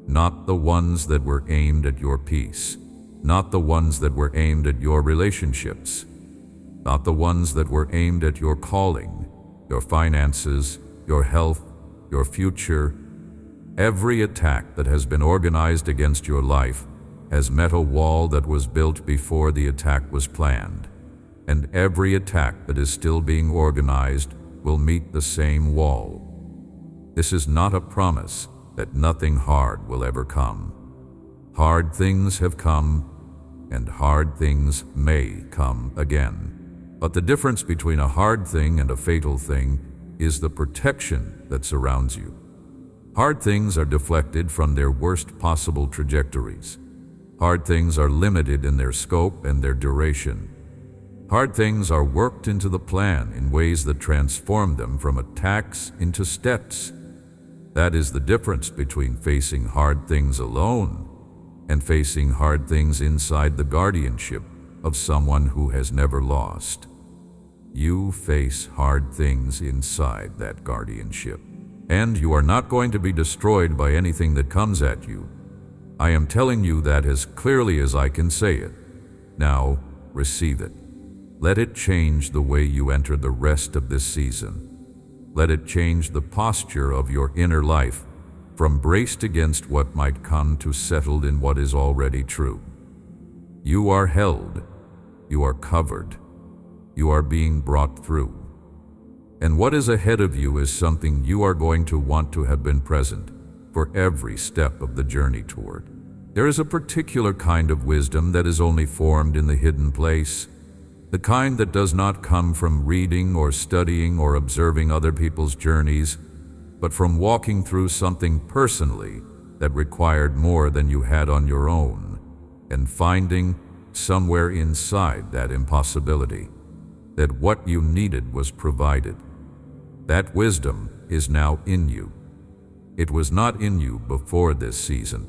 Not the ones that were aimed at your peace, not the ones that were aimed at your relationships, not the ones that were aimed at your calling, your finances, your health, your future. Every attack that has been organized against your life has met a wall that was built before the attack was planned. And every attack that is still being organized will meet the same wall. This is not a promise that nothing hard will ever come. Hard things have come, and hard things may come again. But the difference between a hard thing and a fatal thing is the protection that surrounds you. Hard things are deflected from their worst possible trajectories. Hard things are limited in their scope and their duration. Hard things are worked into the plan in ways that transform them from attacks into steps. That is the difference between facing hard things alone and facing hard things inside the guardianship of someone who has never lost. You face hard things inside that guardianship, and you are not going to be destroyed by anything that comes at you. I am telling you that as clearly as I can say it. Now, receive it. Let it change the way you enter the rest of this season. Let it change the posture of your inner life from braced against what might come to settled in what is already true. You are held. You are covered. You are being brought through. And what is ahead of you is something you are going to want to have been present for every step of the journey toward. There is a particular kind of wisdom that is only formed in the hidden place, the kind that does not come from reading or studying or observing other people's journeys, but from walking through something personally that required more than you had on your own, and finding somewhere inside that impossibility that what you needed was provided. That wisdom is now in you. It was not in you before this season.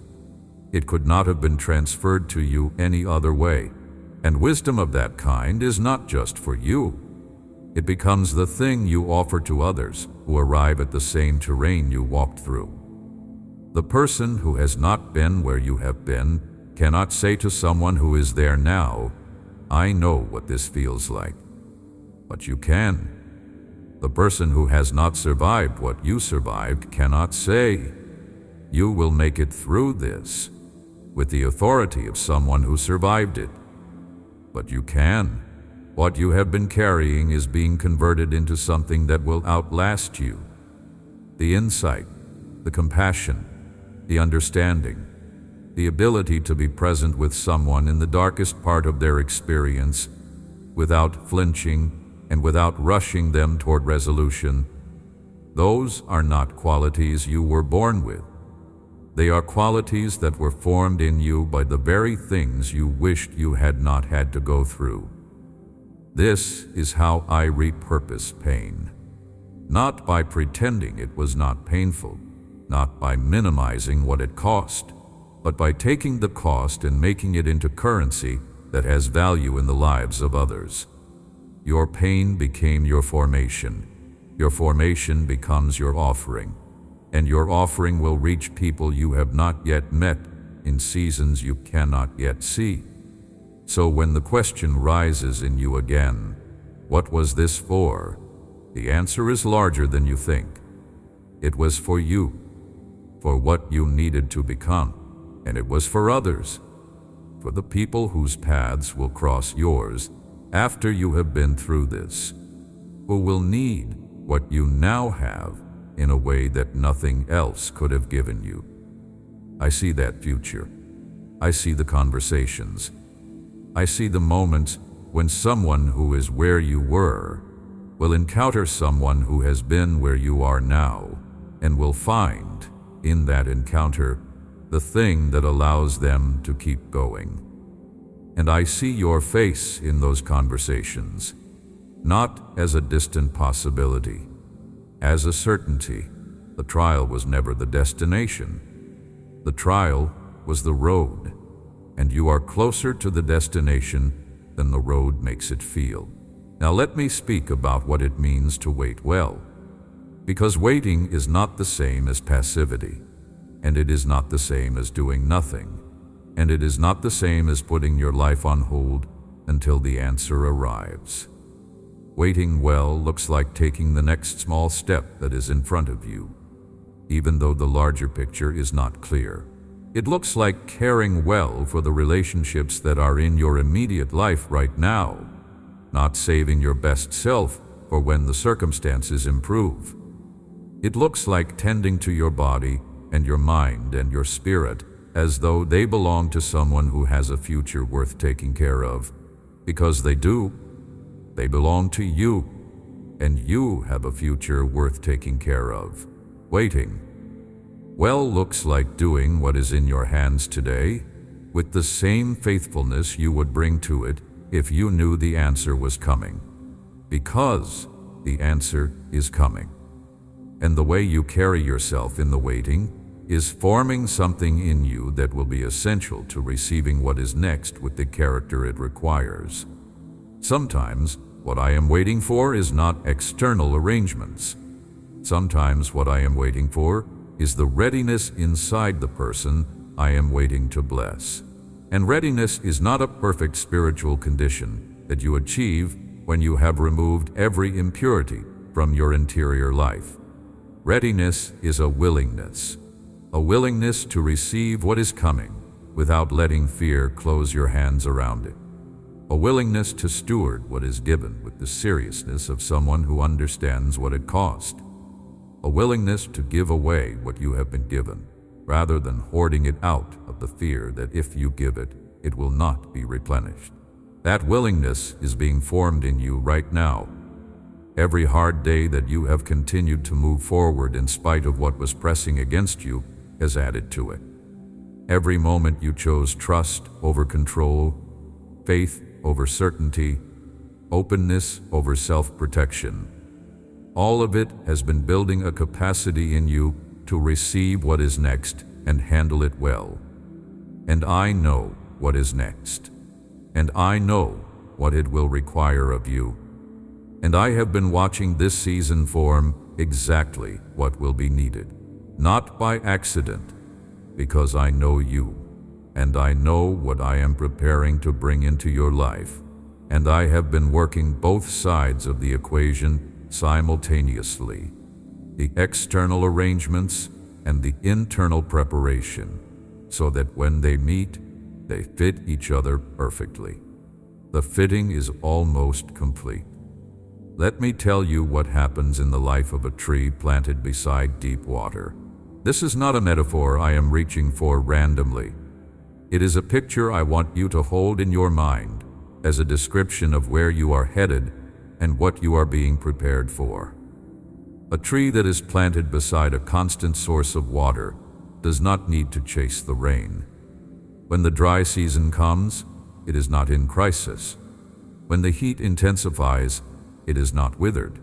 It could not have been transferred to you any other way. And wisdom of that kind is not just for you. It becomes the thing you offer to others who arrive at the same terrain you walked through. The person who has not been where you have been cannot say to someone who is there now, "I know what this feels like." But you can. The person who has not survived what you survived cannot say, "You will make it through this," with the authority of someone who survived it. But you can. What you have been carrying is being converted into something that will outlast you. The insight, the compassion, the understanding, the ability to be present with someone in the darkest part of their experience without flinching and without rushing them toward resolution. Those are not qualities you were born with. They are qualities that were formed in you by the very things you wished you had not had to go through. This is how I repurpose pain. Not by pretending it was not painful, not by minimizing what it cost, but by taking the cost and making it into currency that has value in the lives of others. Your pain became your formation. Your formation becomes your offering. And your offering will reach people you have not yet met in seasons you cannot yet see. So when the question rises in you again, what was this for? The answer is larger than you think. It was for you, for what you needed to become, and it was for others, for the people whose paths will cross yours after you have been through this, who will need what you now have in a way that nothing else could have given you. I see that future. I see the conversations. I see the moments when someone who is where you were will encounter someone who has been where you are now and will find in that encounter the thing that allows them to keep going. And I see your face in those conversations, not as a distant possibility, as a certainty. The trial was never the destination. The trial was the road, and you are closer to the destination than the road makes it feel. Now let me speak about what it means to wait well, because waiting is not the same as passivity, and it is not the same as doing nothing, and it is not the same as putting your life on hold until the answer arrives. Waiting well looks like taking the next small step that is in front of you, even though the larger picture is not clear. It looks like caring well for the relationships that are in your immediate life right now, not saving your best self for when the circumstances improve. It looks like tending to your body and your mind and your spirit as though they belong to someone who has a future worth taking care of, because they do. They belong to you, and you have a future worth taking care of. Waiting well looks like doing what is in your hands today with the same faithfulness you would bring to it if you knew the answer was coming, because the answer is coming. And the way you carry yourself in the waiting is forming something in you that will be essential to receiving what is next with the character it requires. Sometimes what I am waiting for is not external arrangements. Sometimes what I am waiting for is the readiness inside the person I am waiting to bless. And readiness is not a perfect spiritual condition that you achieve when you have removed every impurity from your interior life. Readiness is a willingness to receive what is coming without letting fear close your hands around it. A willingness to steward what is given with the seriousness of someone who understands what it cost. A willingness to give away what you have been given, rather than hoarding it out of the fear that if you give it, it will not be replenished. That willingness is being formed in you right now. Every hard day that you have continued to move forward in spite of what was pressing against you has added to it. Every moment you chose trust over control, faith over certainty, openness over self-protection. All of it has been building a capacity in you to receive what is next and handle it well. And I know what is next. And I know what it will require of you. And I have been watching this season form exactly what will be needed. Not by accident, because I know you, and I know what I am preparing to bring into your life. And I have been working both sides of the equation simultaneously, the external arrangements and the internal preparation, so that when they meet, they fit each other perfectly. The fitting is almost complete. Let me tell you what happens in the life of a tree planted beside deep water. This is not a metaphor I am reaching for randomly. It is a picture I want you to hold in your mind as a description of where you are headed and what you are being prepared for. A tree that is planted beside a constant source of water does not need to chase the rain. When the dry season comes, it is not in crisis. When the heat intensifies, it is not withered.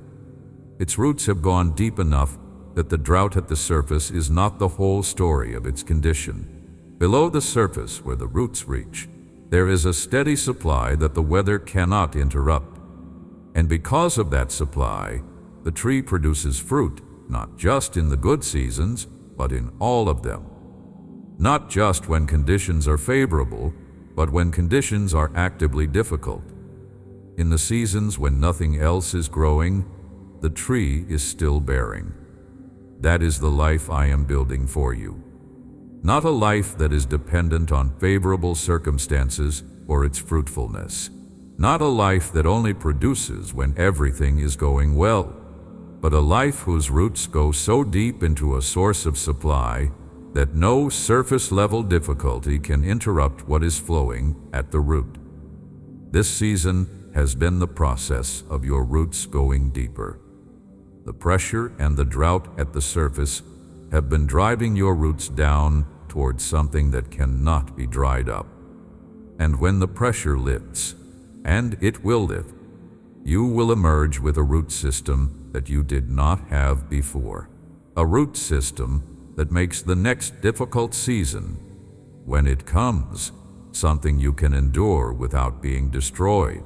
Its roots have gone deep enough that the drought at the surface is not the whole story of its condition. Below the surface, where the roots reach, there is a steady supply that the weather cannot interrupt. And because of that supply, the tree produces fruit, not just in the good seasons, but in all of them. Not just when conditions are favorable, but when conditions are actively difficult. In the seasons when nothing else is growing, the tree is still bearing. That is the life I am building for you. Not a life that is dependent on favorable circumstances or its fruitfulness. Not a life that only produces when everything is going well, but a life whose roots go so deep into a source of supply that no surface-level difficulty can interrupt what is flowing at the root. This season has been the process of your roots going deeper. The pressure and the drought at the surface have been driving your roots down towards something that cannot be dried up. And when the pressure lifts, and it will lift, you will emerge with a root system that you did not have before. A root system that makes the next difficult season, when it comes, something you can endure without being destroyed,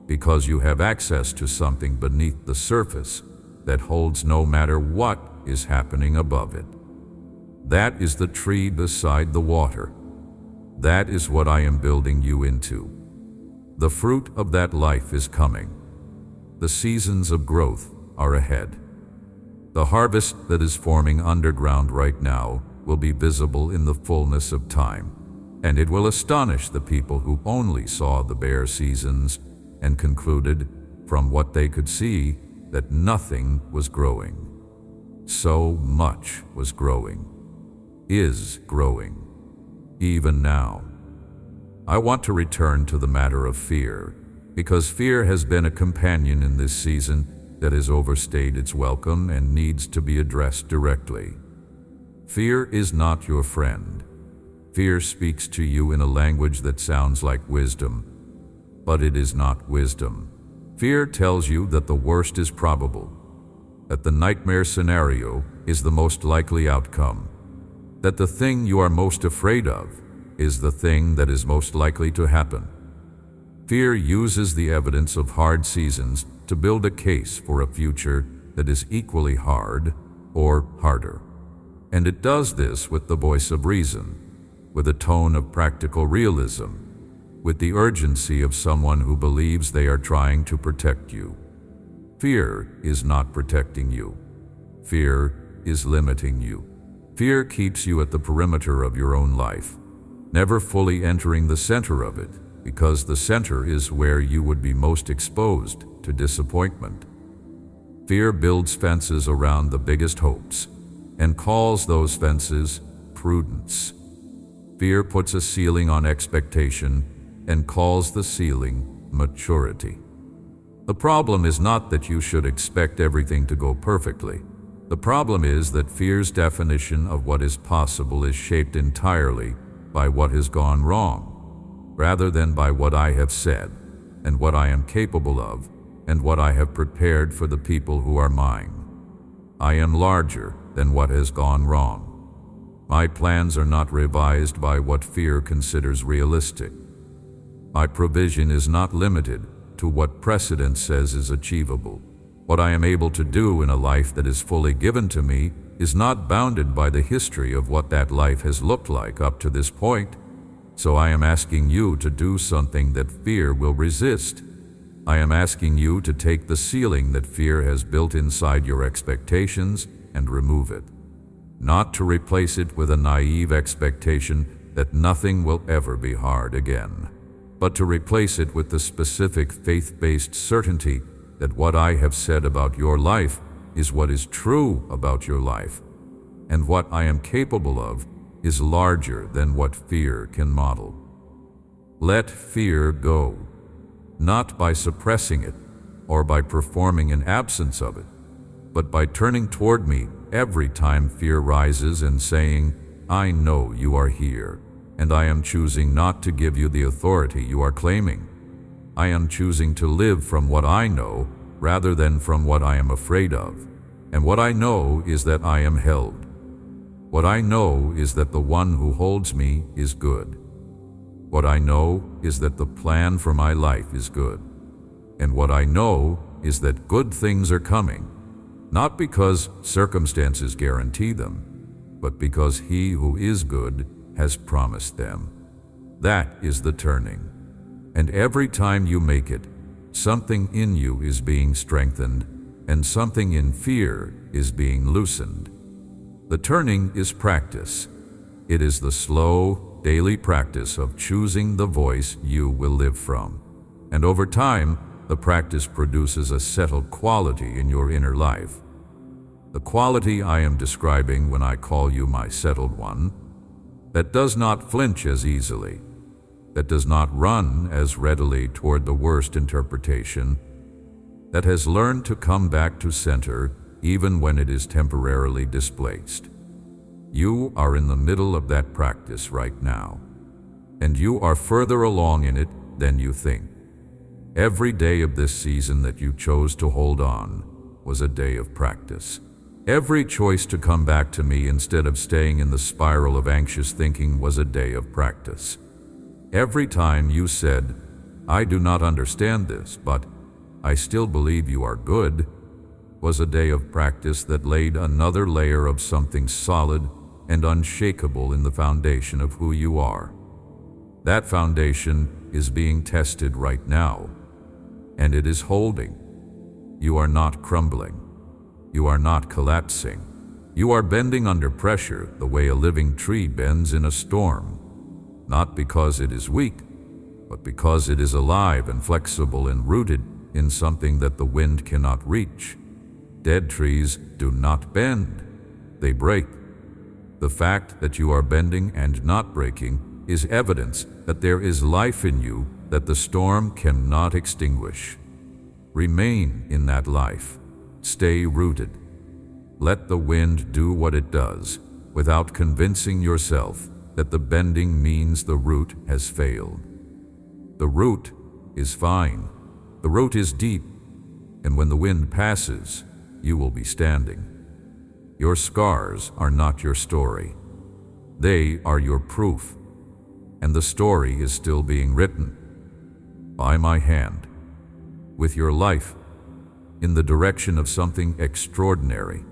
because you have access to something beneath the surface that holds no matter what is happening above it. That is the tree beside the water. That is what I am building you into. The fruit of that life is coming. The seasons of growth are ahead. The harvest that is forming underground right now will be visible in the fullness of time, and it will astonish the people who only saw the bare seasons and concluded, from what they could see, that nothing was growing. So much was growing, is growing, even now. I want to return to the matter of fear, because fear has been a companion in this season that has overstayed its welcome and needs to be addressed directly. Fear is not your friend. Fear speaks to you in a language that sounds like wisdom, but it is not wisdom. Fear tells you that the worst is probable, that the nightmare scenario is the most likely outcome, that the thing you are most afraid of is the thing that is most likely to happen. Fear uses the evidence of hard seasons to build a case for a future that is equally hard or harder. And it does this with the voice of reason, with a tone of practical realism, with the urgency of someone who believes they are trying to protect you. Fear is not protecting you. Fear is limiting you. Fear keeps you at the perimeter of your own life, never fully entering the center of it, because the center is where you would be most exposed to disappointment. Fear builds fences around the biggest hopes and calls those fences prudence. Fear puts a ceiling on expectation and calls the ceiling maturity. The problem is not that you should expect everything to go perfectly. The problem is that fear's definition of what is possible is shaped entirely by what has gone wrong, rather than by what I have said, and what I am capable of, and what I have prepared for the people who are mine. I am larger than what has gone wrong. My plans are not revised by what fear considers realistic. My provision is not limited to what precedent says is achievable. What I am able to do in a life that is fully given to me is not bounded by the history of what that life has looked like up to this point. So I am asking you to do something that fear will resist. I am asking you to take the ceiling that fear has built inside your expectations and remove it. Not to replace it with a naive expectation that nothing will ever be hard again, but to replace it with the specific faith-based certainty that what I have said about your life is what is true about your life, and what I am capable of is larger than what fear can model. Let fear go, not by suppressing it or by performing an absence of it, but by turning toward me every time fear rises and saying, I know you are here, and I am choosing not to give you the authority you are claiming. I am choosing to live from what I know rather than from what I am afraid of. And what I know is that I am held. What I know is that the one who holds me is good. What I know is that the plan for my life is good. And what I know is that good things are coming, not because circumstances guarantee them, but because He who is good has promised them. That is the turning. And every time you make it, something in you is being strengthened, and something in fear is being loosened. The turning is practice. It is the slow, daily practice of choosing the voice you will live from. And over time, the practice produces a settled quality in your inner life. The quality I am describing when I call you my settled one, that does not flinch as easily, that does not run as readily toward the worst interpretation, that has learned to come back to center even when it is temporarily displaced. You are in the middle of that practice right now, and you are further along in it than you think. Every day of this season that you chose to hold on was a day of practice. Every choice to come back to me instead of staying in the spiral of anxious thinking was a day of practice. Every time you said, "I do not understand this, but I still believe you are good," was a day of practice that laid another layer of something solid and unshakable in the foundation of who you are. That foundation is being tested right now, and it is holding. You are not crumbling. You are not collapsing. You are bending under pressure the way a living tree bends in a storm, not because it is weak, but because it is alive and flexible and rooted in something that the wind cannot reach. Dead trees do not bend, they break. The fact that you are bending and not breaking is evidence that there is life in you that the storm cannot extinguish. Remain in that life. Stay rooted. Let the wind do what it does without convincing yourself that the bending means the root has failed. The root is fine. The root is deep, and when the wind passes, you will be standing. Your scars are not your story. They are your proof, and the story is still being written by my hand, with your life, in the direction of something extraordinary.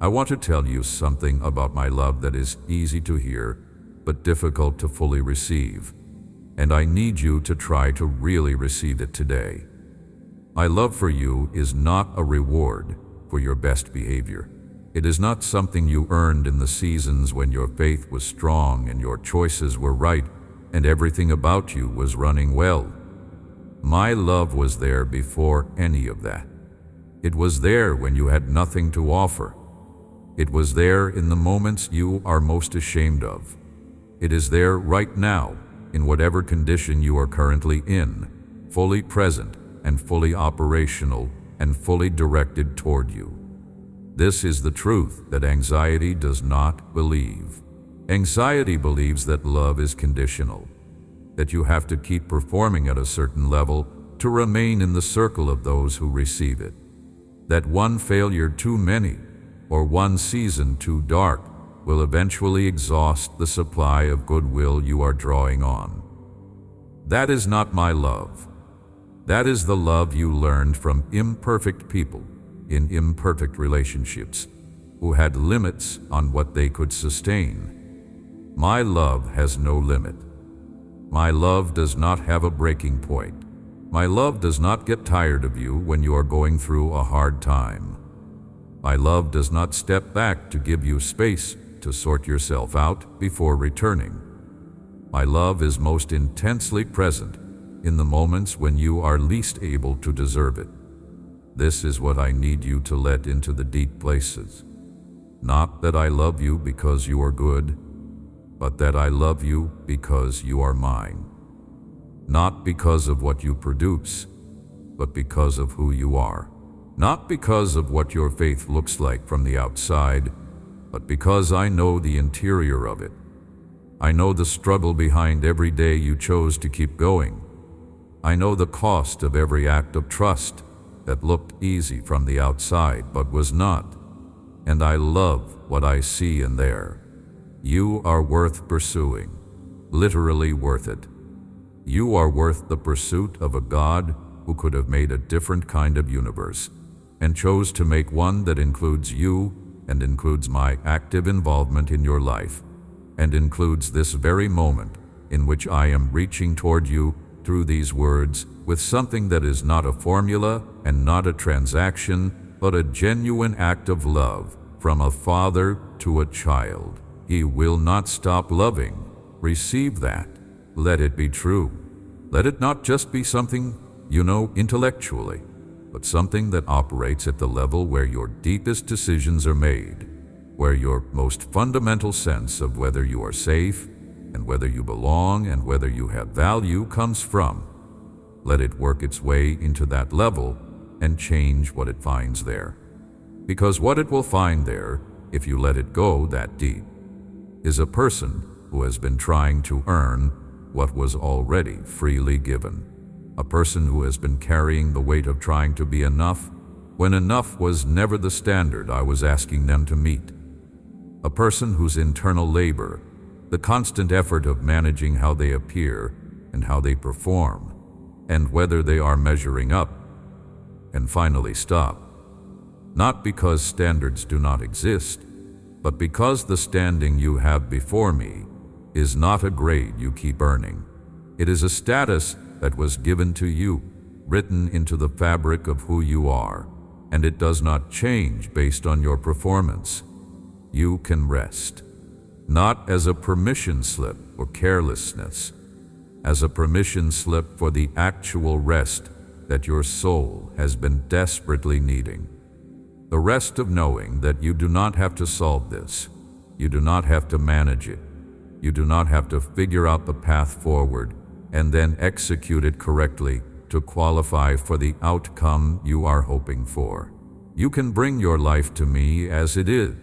I want to tell you something about my love that is easy to hear, but difficult to fully receive, and I need you to try to really receive it today. My love for you is not a reward for your best behavior. It is not something you earned in the seasons when your faith was strong and your choices were right and everything about you was running well. My love was there before any of that. It was there when you had nothing to offer. It was there in the moments you are most ashamed of. It is there right now, in whatever condition you are currently in, fully present and fully operational and fully directed toward you. This is the truth that anxiety does not believe. Anxiety believes that love is conditional, that you have to keep performing at a certain level to remain in the circle of those who receive it, that one failure too many or one season too dark will eventually exhaust the supply of goodwill you are drawing on. That is not my love. That is the love you learned from imperfect people in imperfect relationships who had limits on what they could sustain. My love has no limit. My love does not have a breaking point. My love does not get tired of you when you are going through a hard time. My love does not step back to give you space to sort yourself out before returning. My love is most intensely present in the moments when you are least able to deserve it. This is what I need you to let into the deep places. Not that I love you because you are good, but that I love you because you are mine. Not because of what you produce, but because of who you are. Not because of what your faith looks like from the outside, but because I know the interior of it. I know the struggle behind every day you chose to keep going. I know the cost of every act of trust that looked easy from the outside but was not. And I love what I see in there. You are worth pursuing, literally worth it. You are worth the pursuit of a God who could have made a different kind of universe and chose to make one that includes you and includes my active involvement in your life, and includes this very moment in which I am reaching toward you through these words with something that is not a formula and not a transaction, but a genuine act of love from a father to a child. He will not stop loving. Receive that. Let it be true. Let it not just be something you know intellectually, but something that operates at the level where your deepest decisions are made, where your most fundamental sense of whether you are safe and whether you belong and whether you have value comes from. Let it work its way into that level and change what it finds there. Because what it will find there, if you let it go that deep, is a person who has been trying to earn what was already freely given. A person who has been carrying the weight of trying to be enough when enough was never the standard I was asking them to meet. A person whose internal labor, the constant effort of managing how they appear and how they perform, and whether they are measuring up, and finally stop. Not because standards do not exist, but because the standing you have before me is not a grade you keep earning. It is a status that was given to you, written into the fabric of who you are, and it does not change based on your performance. You can rest, not as a permission slip or carelessness, as a permission slip for the actual rest that your soul has been desperately needing. The rest of knowing that you do not have to solve this, you do not have to manage it, you do not have to figure out the path forward and then execute it correctly to qualify for the outcome you are hoping for. You can bring your life to me as it is,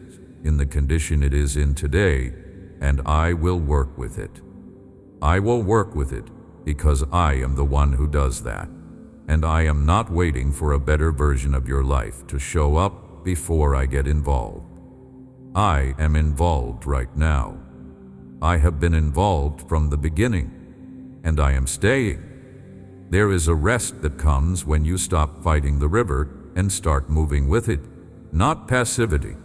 in the condition it is in today, and I will work with it. I will work with it because I am the one who does that, and I am not waiting for a better version of your life to show up before I get involved. I am involved right now. I have been involved from the beginning, and I am staying. There is a rest that comes when you stop fighting the river and start moving with it, not passivity.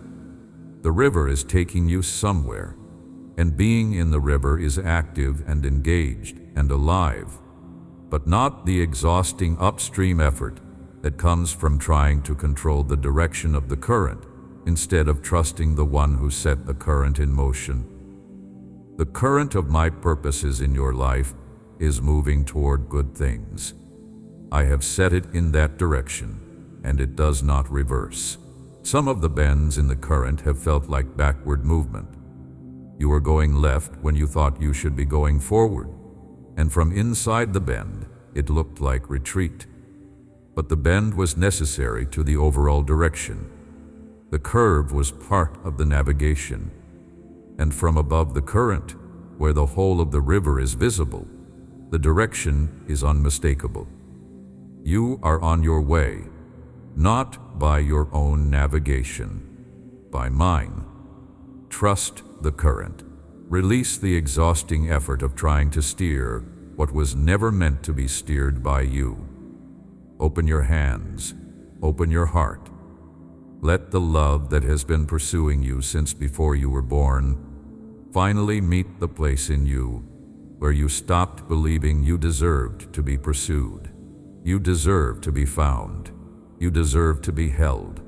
The river is taking you somewhere, and being in the river is active and engaged and alive, but not the exhausting upstream effort that comes from trying to control the direction of the current instead of trusting the one who set the current in motion. The current of my purposes in your life is moving toward good things. I have set it in that direction, and it does not reverse. Some of the bends in the current have felt like backward movement. You were going left when you thought you should be going forward, and from inside the bend, it looked like retreat. But the bend was necessary to the overall direction. The curve was part of the navigation, and from above the current, where the whole of the river is visible, the direction is unmistakable. You are on your way, not by your own navigation, by mine. Trust the current. Release the exhausting effort of trying to steer what was never meant to be steered by you. Open your hands, open your heart. Let the love that has been pursuing you since before you were born finally meet the place in you where you stopped believing you deserved to be pursued. You deserve to be found. You deserve to be held.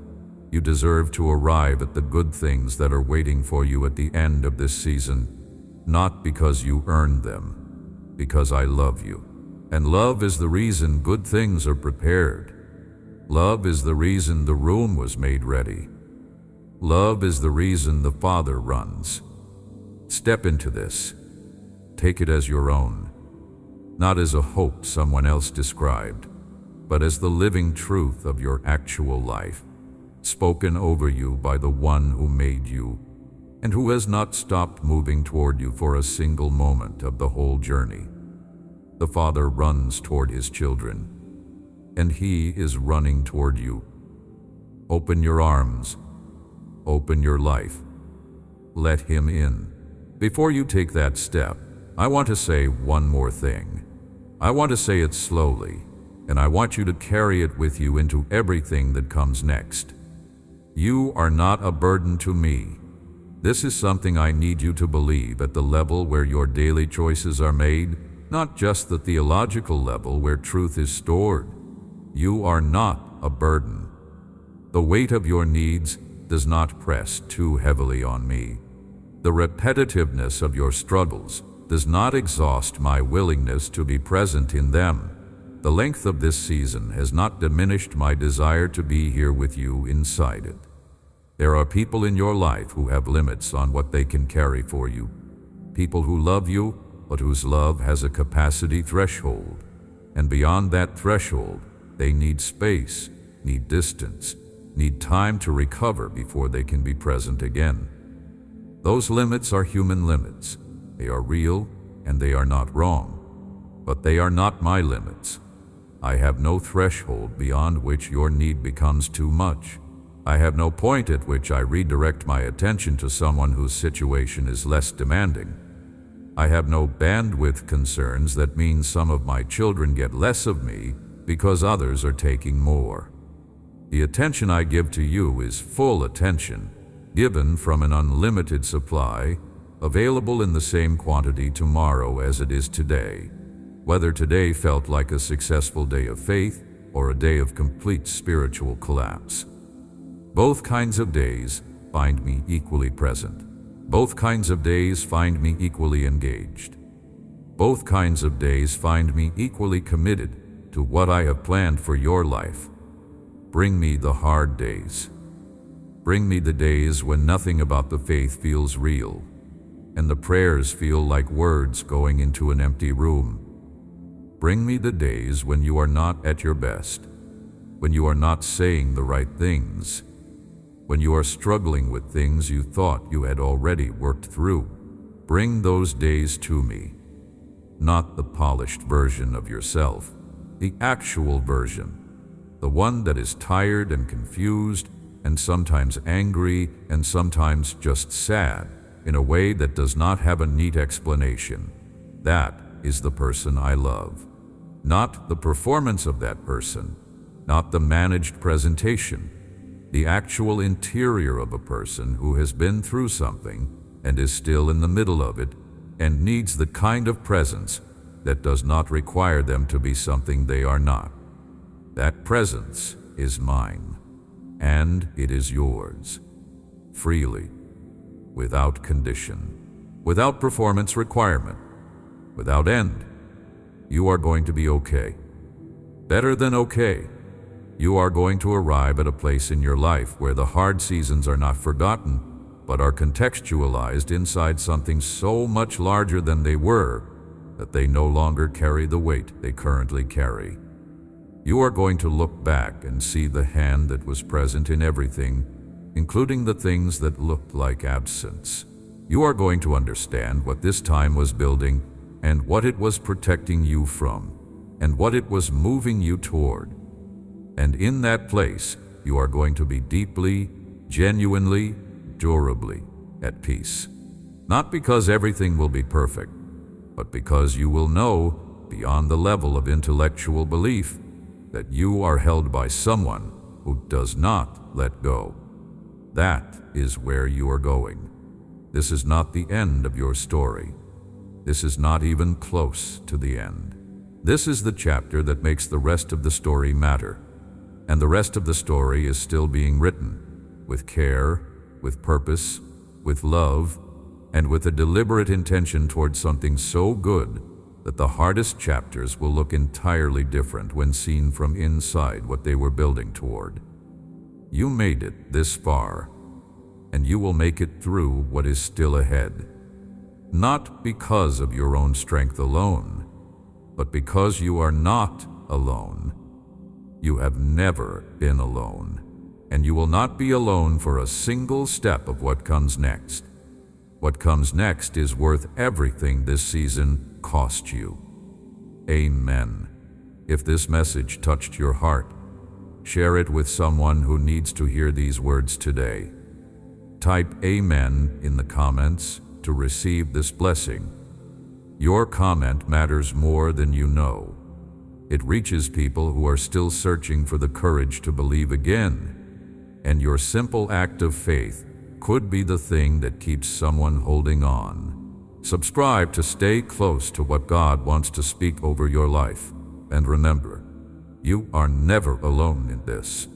You deserve to arrive at the good things that are waiting for you at the end of this season, not because you earned them, because I love you. And love is the reason good things are prepared. Love is the reason the room was made ready. Love is the reason the Father runs. Step into this. Take it as your own, not as a hope someone else described, but as the living truth of your actual life, spoken over you by the one who made you and who has not stopped moving toward you for a single moment of the whole journey. The Father runs toward his children, and he is running toward you. Open your arms. Open your life. Let him in. Before you take that step, I want to say one more thing. I want to say it slowly, and I want you to carry it with you into everything that comes next. You are not a burden to me. This is something I need you to believe at the level where your daily choices are made, not just the theological level where truth is stored. You are not a burden. The weight of your needs does not press too heavily on me. The repetitiveness of your struggles does not exhaust my willingness to be present in them. The length of this season has not diminished my desire to be here with you inside it. There are people in your life who have limits on what they can carry for you. People who love you, but whose love has a capacity threshold. And beyond that threshold, they need space, need distance, need time to recover before they can be present again. Those limits are human limits. They are real and they are not wrong. But they are not my limits. I have no threshold beyond which your need becomes too much. I have no point at which I redirect my attention to someone whose situation is less demanding. I have no bandwidth concerns that mean some of my children get less of me because others are taking more. The attention I give to you is full attention, given from an unlimited supply, available in the same quantity tomorrow as it is today, whether today felt like a successful day of faith or a day of complete spiritual collapse. Both kinds of days find me equally present. Both kinds of days find me equally engaged. Both kinds of days find me equally committed to what I have planned for your life. Bring me the hard days. Bring me the days when nothing about the faith feels real, and the prayers feel like words going into an empty room. Bring me the days when you are not at your best, when you are not saying the right things, when you are struggling with things you thought you had already worked through. Bring those days to me. Not the polished version of yourself, the actual version. The one that is tired and confused and sometimes angry and sometimes just sad in a way that does not have a neat explanation. That is the person I love. Not the performance of that person, not the managed presentation. The actual interior of a person who has been through something and is still in the middle of it and needs the kind of presence that does not require them to be something they are not. That presence is mine, and it is yours, freely, without condition, without performance requirement, without end. You are going to be okay. Better than okay. You are going to arrive at a place in your life where the hard seasons are not forgotten, but are contextualized inside something so much larger than they were that they no longer carry the weight they currently carry. You are going to look back and see the hand that was present in everything, including the things that looked like absence. You are going to understand what this time was building and what it was protecting you from and what it was moving you toward. And in that place, you are going to be deeply, genuinely, durably at peace. Not because everything will be perfect, but because you will know, beyond the level of intellectual belief, that you are held by someone who does not let go. That is where you are going. This is not the end of your story. This is not even close to the end. This is the chapter that makes the rest of the story matter. And the rest of the story is still being written, with care, with purpose, with love, and with a deliberate intention towards something so good that the hardest chapters will look entirely different when seen from inside what they were building toward. You made it this far, and you will make it through what is still ahead. Not because of your own strength alone, but because you are not alone. You have never been alone, and you will not be alone for a single step of what comes next. What comes next is worth everything this season cost you. Amen. If this message touched your heart, share it with someone who needs to hear these words today. Type Amen in the comments to receive this blessing. Your comment matters more than you know. It reaches people who are still searching for the courage to believe again. and your simple act of faith could be the thing that keeps someone holding on. Subscribe to stay close to what God wants to speak over your life. And remember, you are never alone in this.